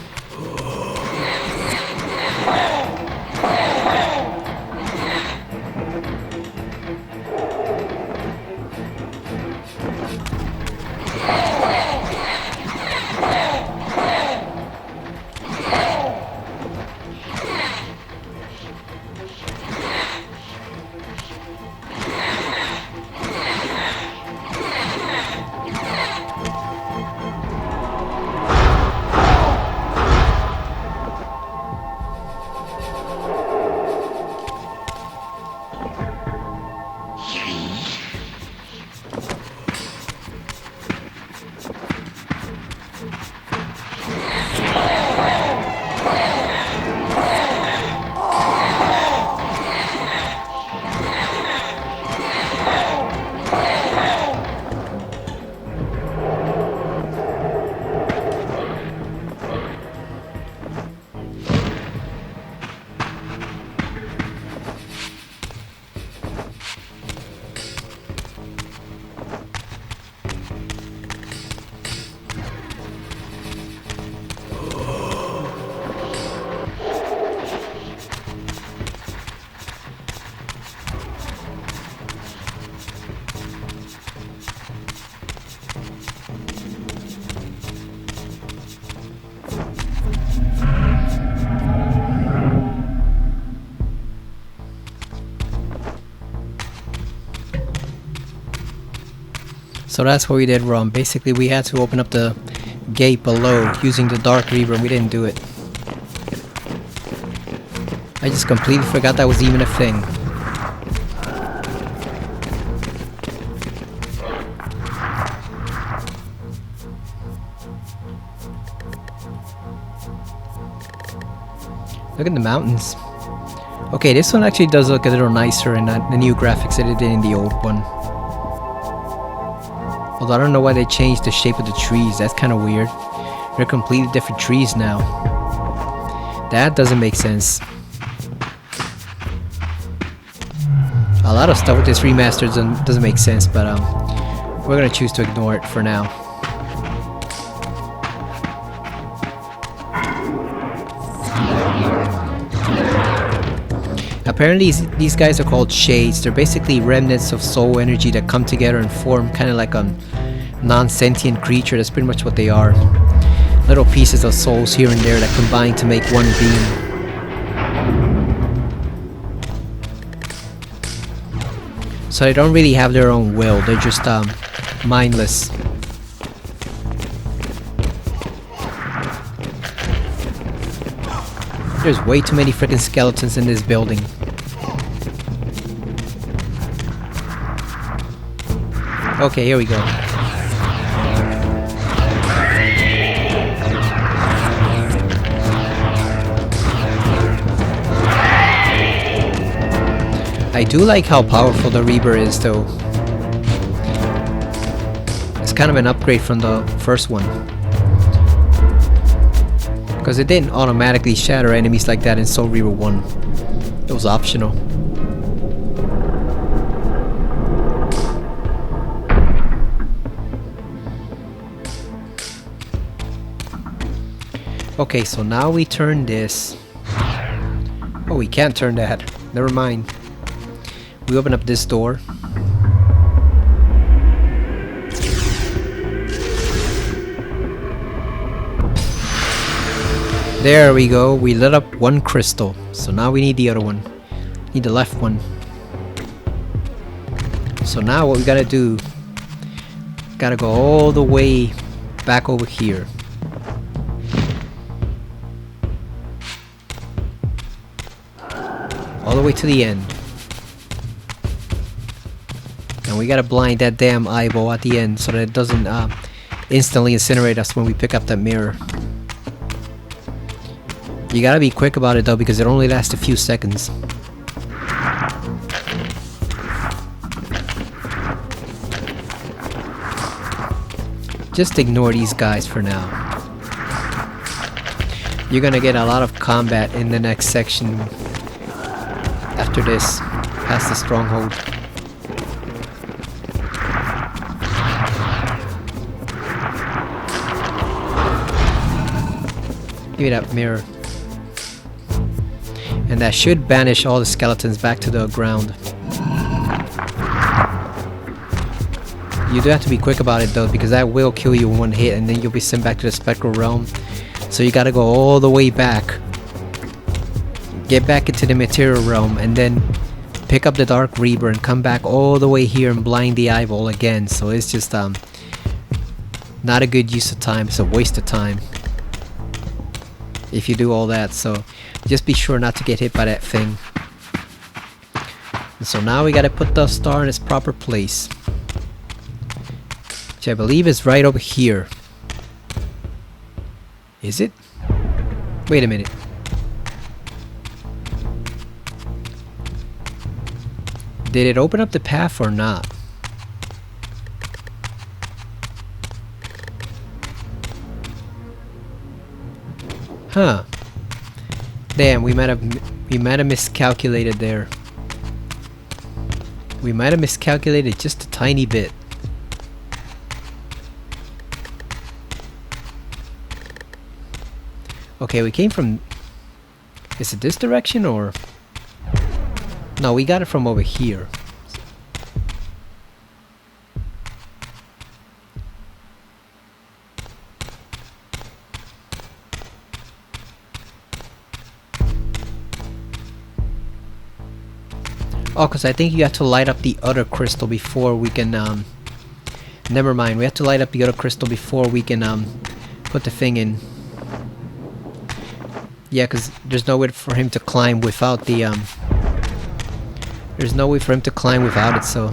So that's what we did wrong. Basically, we had to open up the gate below using the Dark Reaver, and we didn't do it. I just completely forgot that was even a thing. Look at the mountains. Okay, this one actually does look a little nicer in the new graphics that it did in the old one. Although I don't know why they changed the shape of the trees. That's kind of weird. They're completely different trees now. That doesn't make sense. A lot of stuff with this remastered doesn't make sense, but we're gonna choose to ignore it for now. Apparently these guys are called shades. They're basically remnants of soul energy that come together and form kind of like a non-sentient creature. That's pretty much what they are. Little pieces of souls here and there that combine to make one being. So they don't really have their own will. They're just mindless. There's way too many freaking skeletons in this building. Okay, here we go. I do like how powerful the Reaver is, though. It's kind of an upgrade from the first one. Because it didn't automatically shatter enemies like that in Soul Reaver 1. It was optional. Okay, so now we turn this. Oh Oh, we can't turn that. Never mind. We open up this door. There we go. We lit up one crystal. So now we need the other one. Need the left one. So now what we gotta do, gotta go all the way back over here. All the way to the end. And we gotta blind that damn eyeball at the end so that it doesn't instantly incinerate us when we pick up that mirror. You gotta be quick about it though, because it only lasts a few seconds. Just ignore these guys for now. You're gonna get a lot of combat in the next section after this, past the stronghold. Give me that mirror. And that should banish all the skeletons back to the ground. You do have to be quick about it though, because that will kill you in one hit and then you'll be sent back to the spectral realm. So you gotta go all the way back. Get back into the material realm and then pick up the Dark Reaver and come back all the way here and blind the eyeball again. So it's just not a good use of time. It's a waste of time if you do all that. So just be sure not to get hit by that thing. And so now we gotta put the star in its proper place, which I believe is right over here. Is it? Wait a minute. Did it open up the path or not? Huh. Damn, we might have miscalculated there. We might have miscalculated just a tiny bit. Okay, we came from... Is it this direction or... No, we got it from over here. Oh, because I think you have to light up the other crystal before we can... Never mind, we have to light up the other crystal before we can put the thing in. Yeah, because there's no way for him to climb without the... There's no way for him to climb without it, so...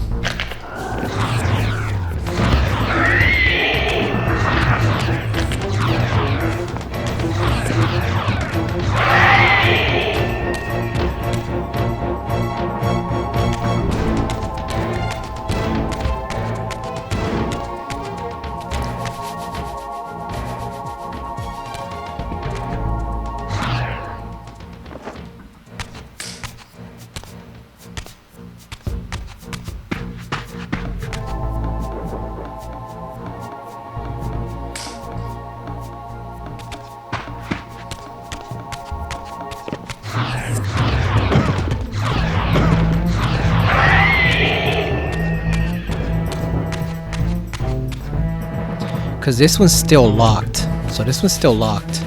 Because this one's still locked. So this one's still locked.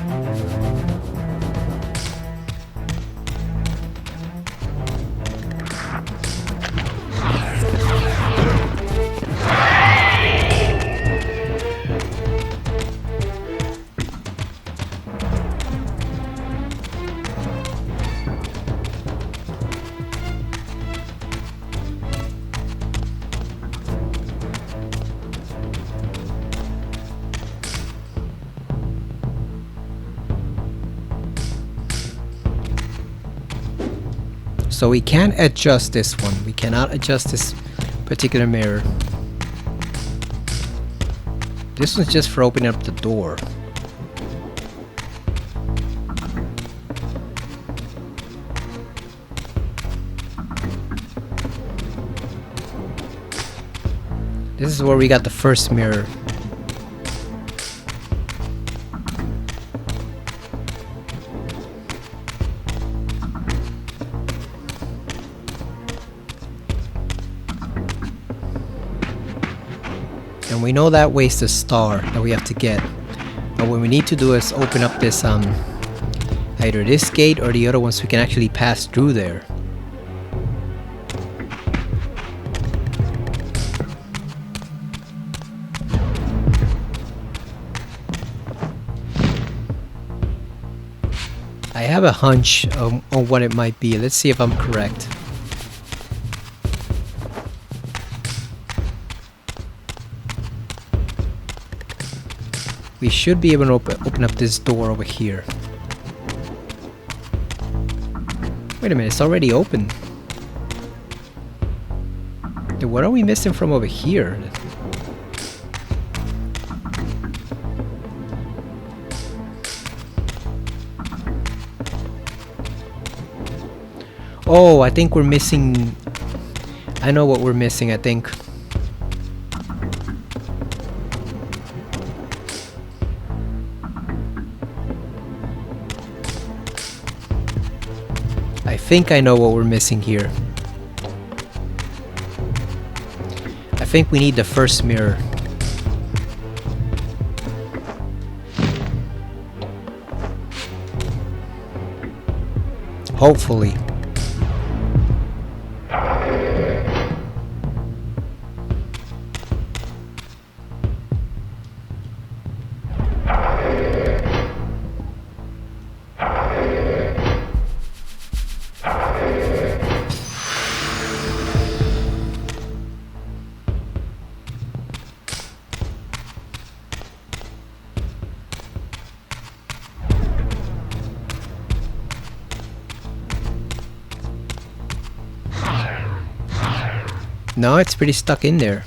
So we can't adjust this one. We cannot adjust this particular mirror. This one's just for opening up the door. This is where we got the first mirror. And we know that way's the star that we have to get. But what we need to do is open up this, either this gate or the other one so we can actually pass through there. I have a hunch on what it might be. Let's see if I'm correct. We should be able to open up this door over here. Wait a minute, it's already open. Then what are we missing from over here? Oh, I think we're missing... I know what we're missing, I think. I think I know what we're missing here. I think we need the first mirror. Hopefully. No, it's pretty stuck in there.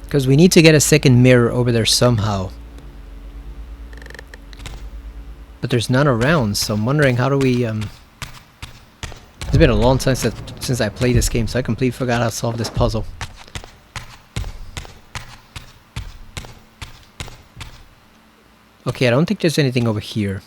Because we need to get a second mirror over there somehow. But there's none around, so I'm wondering how do we... It's been a long time since I played this game, so I completely forgot how to solve this puzzle. Okay, I don't think there's anything over here.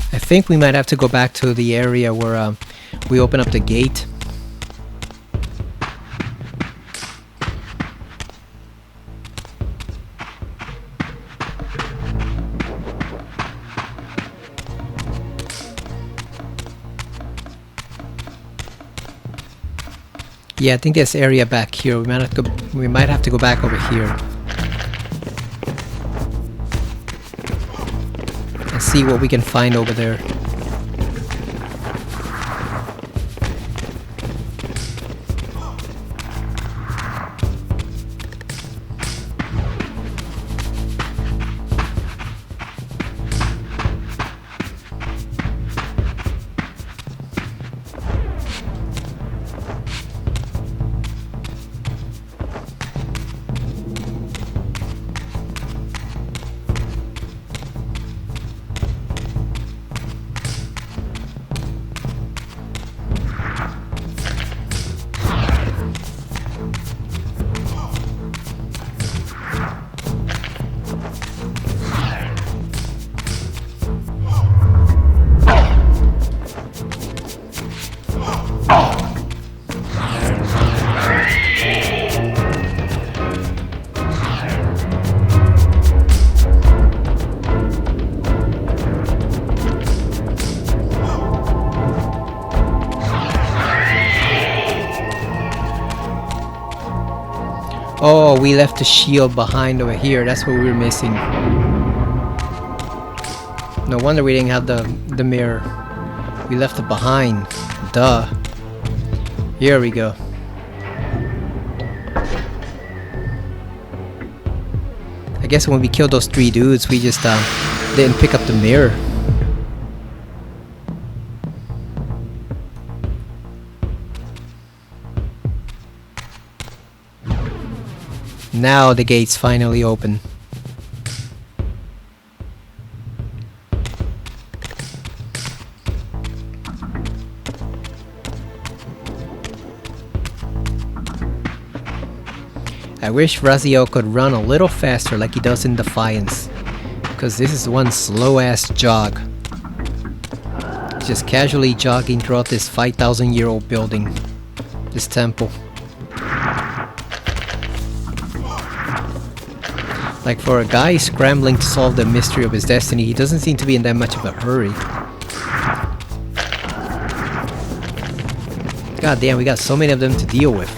I think we might have to go back to the area where we open up the gate. Yeah, I think this area back here. We might have to go back over here. And see what we can find over there. Oh, we left the shield behind over here. That's what we were missing. No wonder we didn't have the mirror. We left it behind. Duh. Here we go. I guess when we killed those 3 dudes, we just didn't pick up the mirror. Now the gates finally open. I wish Raziel could run a little faster like he does in Defiance, because this is one slow ass jog. Just casually jogging throughout this 5,000-year-old building, this temple. Like, for a guy scrambling to solve the mystery of his destiny, he doesn't seem to be in that much of a hurry. God damn, we got so many of them to deal with.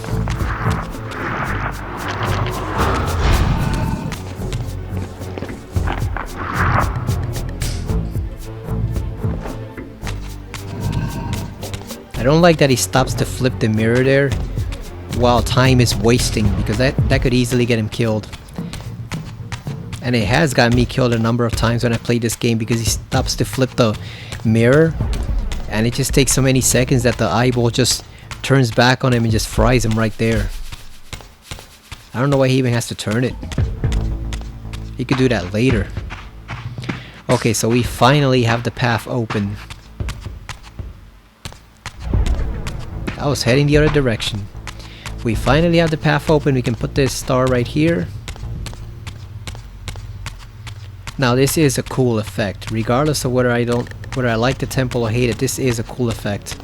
I don't like that he stops to flip the mirror there while time is wasting, because that could easily get him killed. And it has gotten me killed a number of times when I play this game, because he stops to flip the mirror and it just takes so many seconds that the eyeball just turns back on him and just fries him right there. I don't know why he even has to turn it. He could do that later. Okay, so we finally have the path open. I was heading the other direction. We finally have the path open. We can put this star right here. Now this is a cool effect. Regardless of whether I like the temple or hate it, this is a cool effect.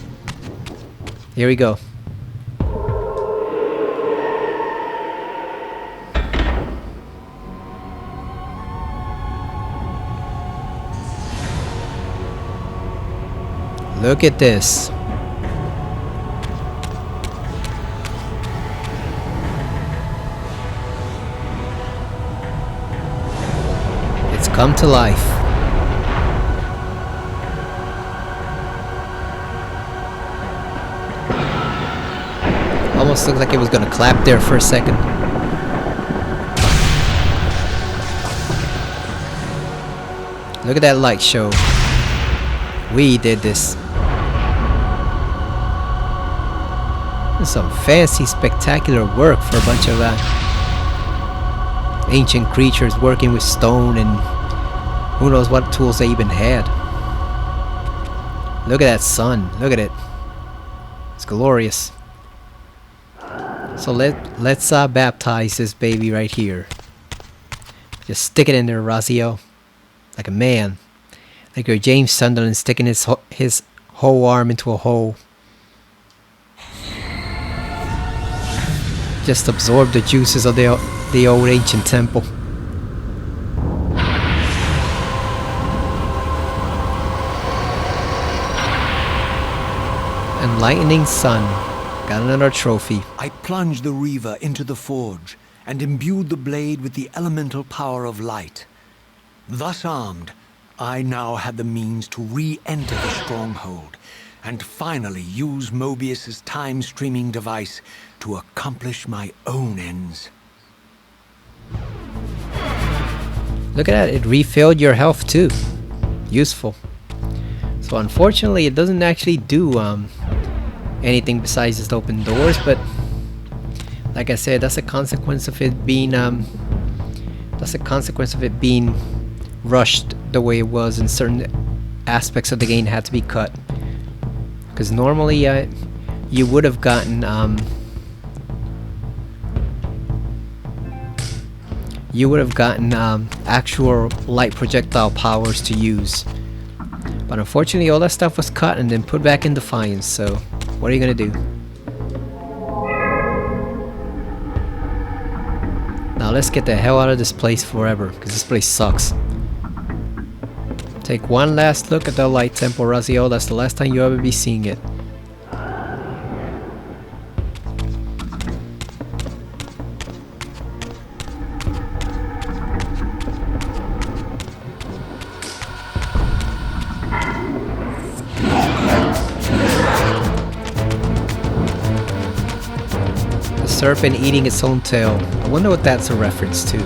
Here we go. Look at this. Come to life. Almost looked like it was gonna clap there for a second. Look at that light show. We did this. This is some fancy, spectacular work for a bunch of ancient creatures working with stone and who knows what tools they even had. Look at that sun. Look at it. It's glorious. So let's baptize this baby right here. Just stick it in there, Raziel. Like a man. Like you're James Sunderland sticking his whole arm into a hole. Just absorb the juices of the old ancient temple. Enlightening sun. Got another trophy. I plunged the Reaver into the forge and imbued the blade with the elemental power of light. Thus armed, I now had the means to re-enter the stronghold and finally use Mobius's time-streaming device to accomplish my own ends. Look at that, it refilled your health too. Useful. So unfortunately it doesn't actually do anything besides just open doors, but like I said, that's a consequence of it being rushed the way it was, and certain aspects of the game had to be cut. Because normally you would have gotten actual light projectile powers to use. But unfortunately all that stuff was cut and then put back in Defiance, so what are you gonna do? Now let's get the hell out of this place forever, because this place sucks. Take one last look at the light temple, Raziel. That's the last time you'll ever be seeing it. serpent eating its own tail. I wonder what that's a reference to.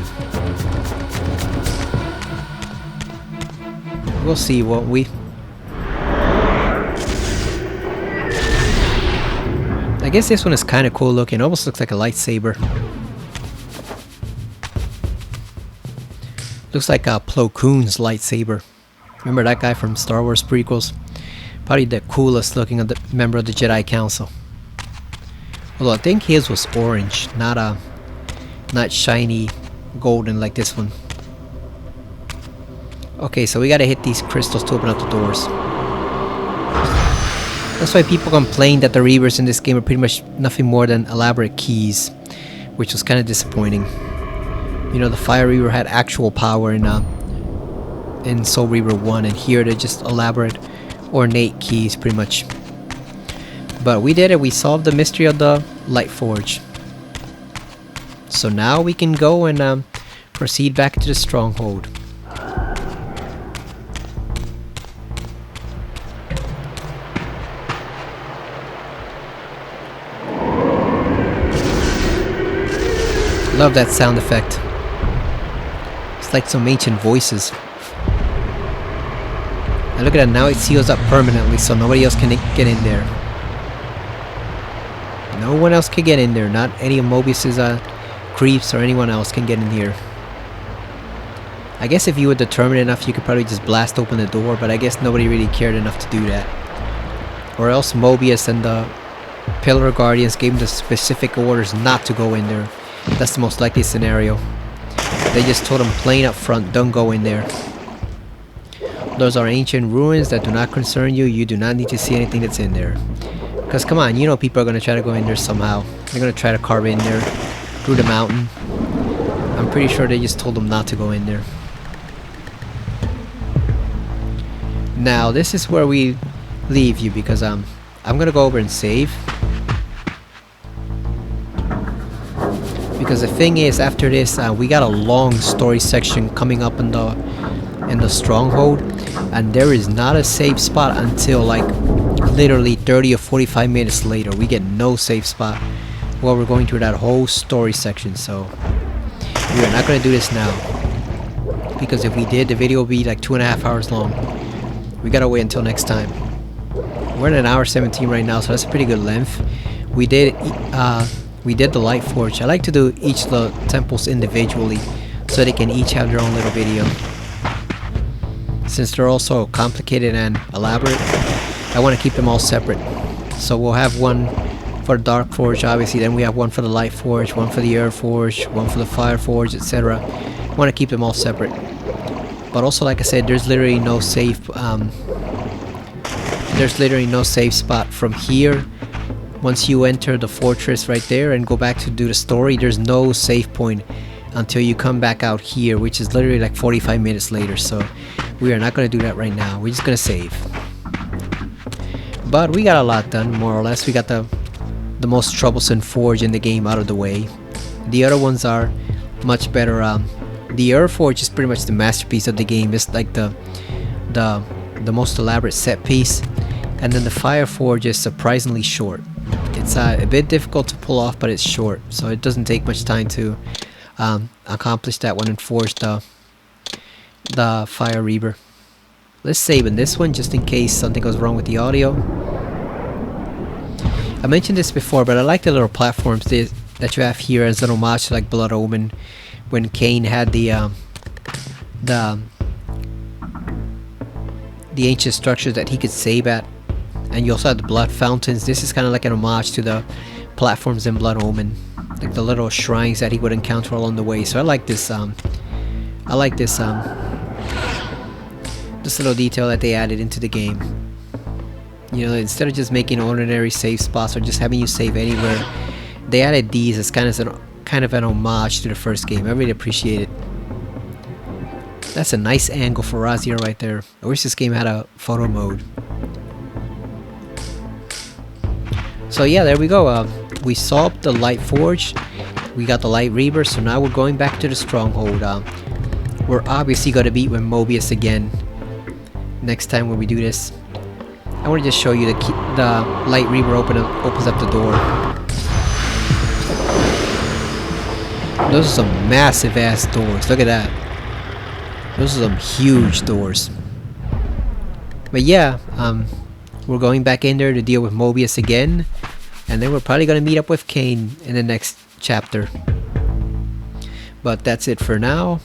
We'll see, won't we? I guess this one is kind of cool looking. Almost looks like a lightsaber. Looks like Plo Koon's lightsaber. Remember that guy from Star Wars prequels? Probably the coolest looking member of the Jedi Council. Although I think his was orange, not shiny golden like this one. Okay, so we gotta hit these crystals to open up the doors. That's why people complain that the Reavers in this game are pretty much nothing more than elaborate keys, which was kind of disappointing. You know, the Fire Reaver had actual power in Soul Reaver 1, and here they're just elaborate, ornate keys, pretty much. But we did it. We solved the mystery of the Light Forge. So now we can go and proceed back to the stronghold. Love that sound effect. It's like some ancient voices. And look at that, now it seals up permanently so nobody else can get in there. No one else can get in there. Not any of Mobius's creeps or anyone else can get in here. I guess if you were determined enough you could probably just blast open the door, but I guess nobody really cared enough to do that. Or else Mobius and the Pillar Guardians gave him the specific orders not to go in there. That's the most likely scenario. They just told him plain up front, don't go in there. Those are ancient ruins that do not concern you. You do not need to see anything that's in there. Because come on, you know people are going to try to go in there somehow. They're going to try to carve in there through the mountain. I'm pretty sure they just told them not to go in there. Now this is where we leave you, because I'm going to go over and save. Because the thing is, after this, we got a long story section coming up in the stronghold, and there is not a safe spot until like literally 30 or 45 minutes later. We get no safe spot while we're going through that whole story section. So we are not going to do this now, because if we did, the video would be like 2.5 hours long. We gotta wait until next time. We're at 1:17 right now, so that's a pretty good length. We did the Light Forge. I like to do each of the temples individually so they can each have their own little video. Since they're all so complicated and elaborate, I want to keep them all separate. So we'll have one for the Dark Forge, obviously, then we have one for the Light Forge, one for the Air Forge, one for the Fire Forge, etc. I want to keep them all separate. But also, like I said, there's literally no safe spot from here. Once you enter the fortress right there and go back to do the story, there's no save point until you come back out here, which is literally like 45 minutes later. So we are not going to do that right now. We're just going to save. But we got a lot done, more or less. We got the most troublesome forge in the game out of the way. The other ones are much better. The Air Forge is pretty much the masterpiece of the game. It's like the most elaborate set piece. And then the Fire Forge is surprisingly short. It's a bit difficult to pull off, but it's short, so it doesn't take much time to accomplish that one and forge the Fire Reaver. Let's save in this one just in case something goes wrong with the audio. I mentioned this before, but I like the little platforms that you have here as an homage to like Blood Omen, when Cain had the ancient structures that he could save at. And you also have the blood fountains. This is kind of like an homage to the platforms in Blood Omen, like the little shrines that he would encounter along the way. So I like this. This little detail that they added into the game. You know, instead of just making ordinary save spots or just having you save anywhere, they added these as kind of an homage to the first game. I really appreciate it. That's a nice angle for Raziel right there. I wish this game had a photo mode. So yeah, there we go. We solved the Light Forge. We got the Light Reaver, so now we're going back to the stronghold. We're obviously going to beat with Mobius again next time when we do this. I want to just show you the Light Reaver opens up the door. Those are some massive ass doors. Look at that. Those are some huge doors. But yeah, we're going back in there to deal with Mobius again, and then we're probably gonna meet up with Kane in the next chapter. But that's it for now.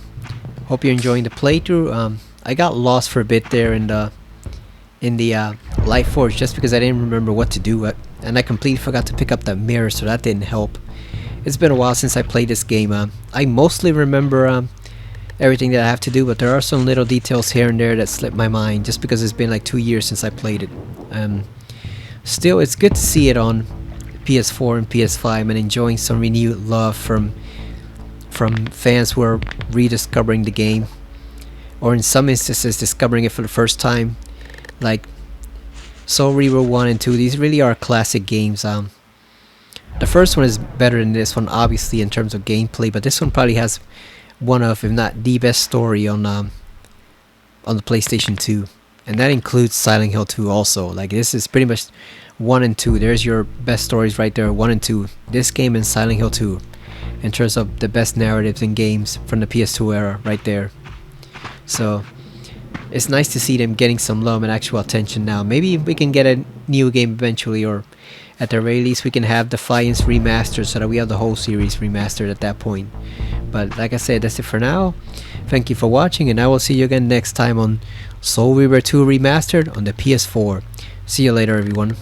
Hope you're enjoying the playthrough. I got lost for a bit there in the Light Forge just because I didn't remember what to do, and I completely forgot to pick up that mirror, so that didn't help. It's been a while since I played this game. I mostly remember everything that I have to do, but there are some little details here and there that slip my mind just because it's been like 2 years since I played it. Still, it's good to see it on PS4 and PS5 and enjoying some renewed love from fans who are rediscovering the game, or in some instances discovering it for the first time, like Soul Reaver 1 and 2. These really are classic games. The first one is better than this one, obviously, in terms of gameplay, but this one probably has one of, if not the best story on the PlayStation 2, and that includes Silent Hill 2 also. Like, this is pretty much 1 and 2. There's your best stories right there, 1 and 2. This game and Silent Hill 2, in terms of the best narratives in games from the PS2 era, right there. So it's nice to see them getting some love and actual attention now. Maybe we can get a new game eventually, or at the very least we can have Defiance remastered so that we have the whole series remastered at that point. But like I said, that's it for now. Thank you for watching, and I will see you again next time on Soul Reaver 2 Remastered on the PS4. See you later, everyone.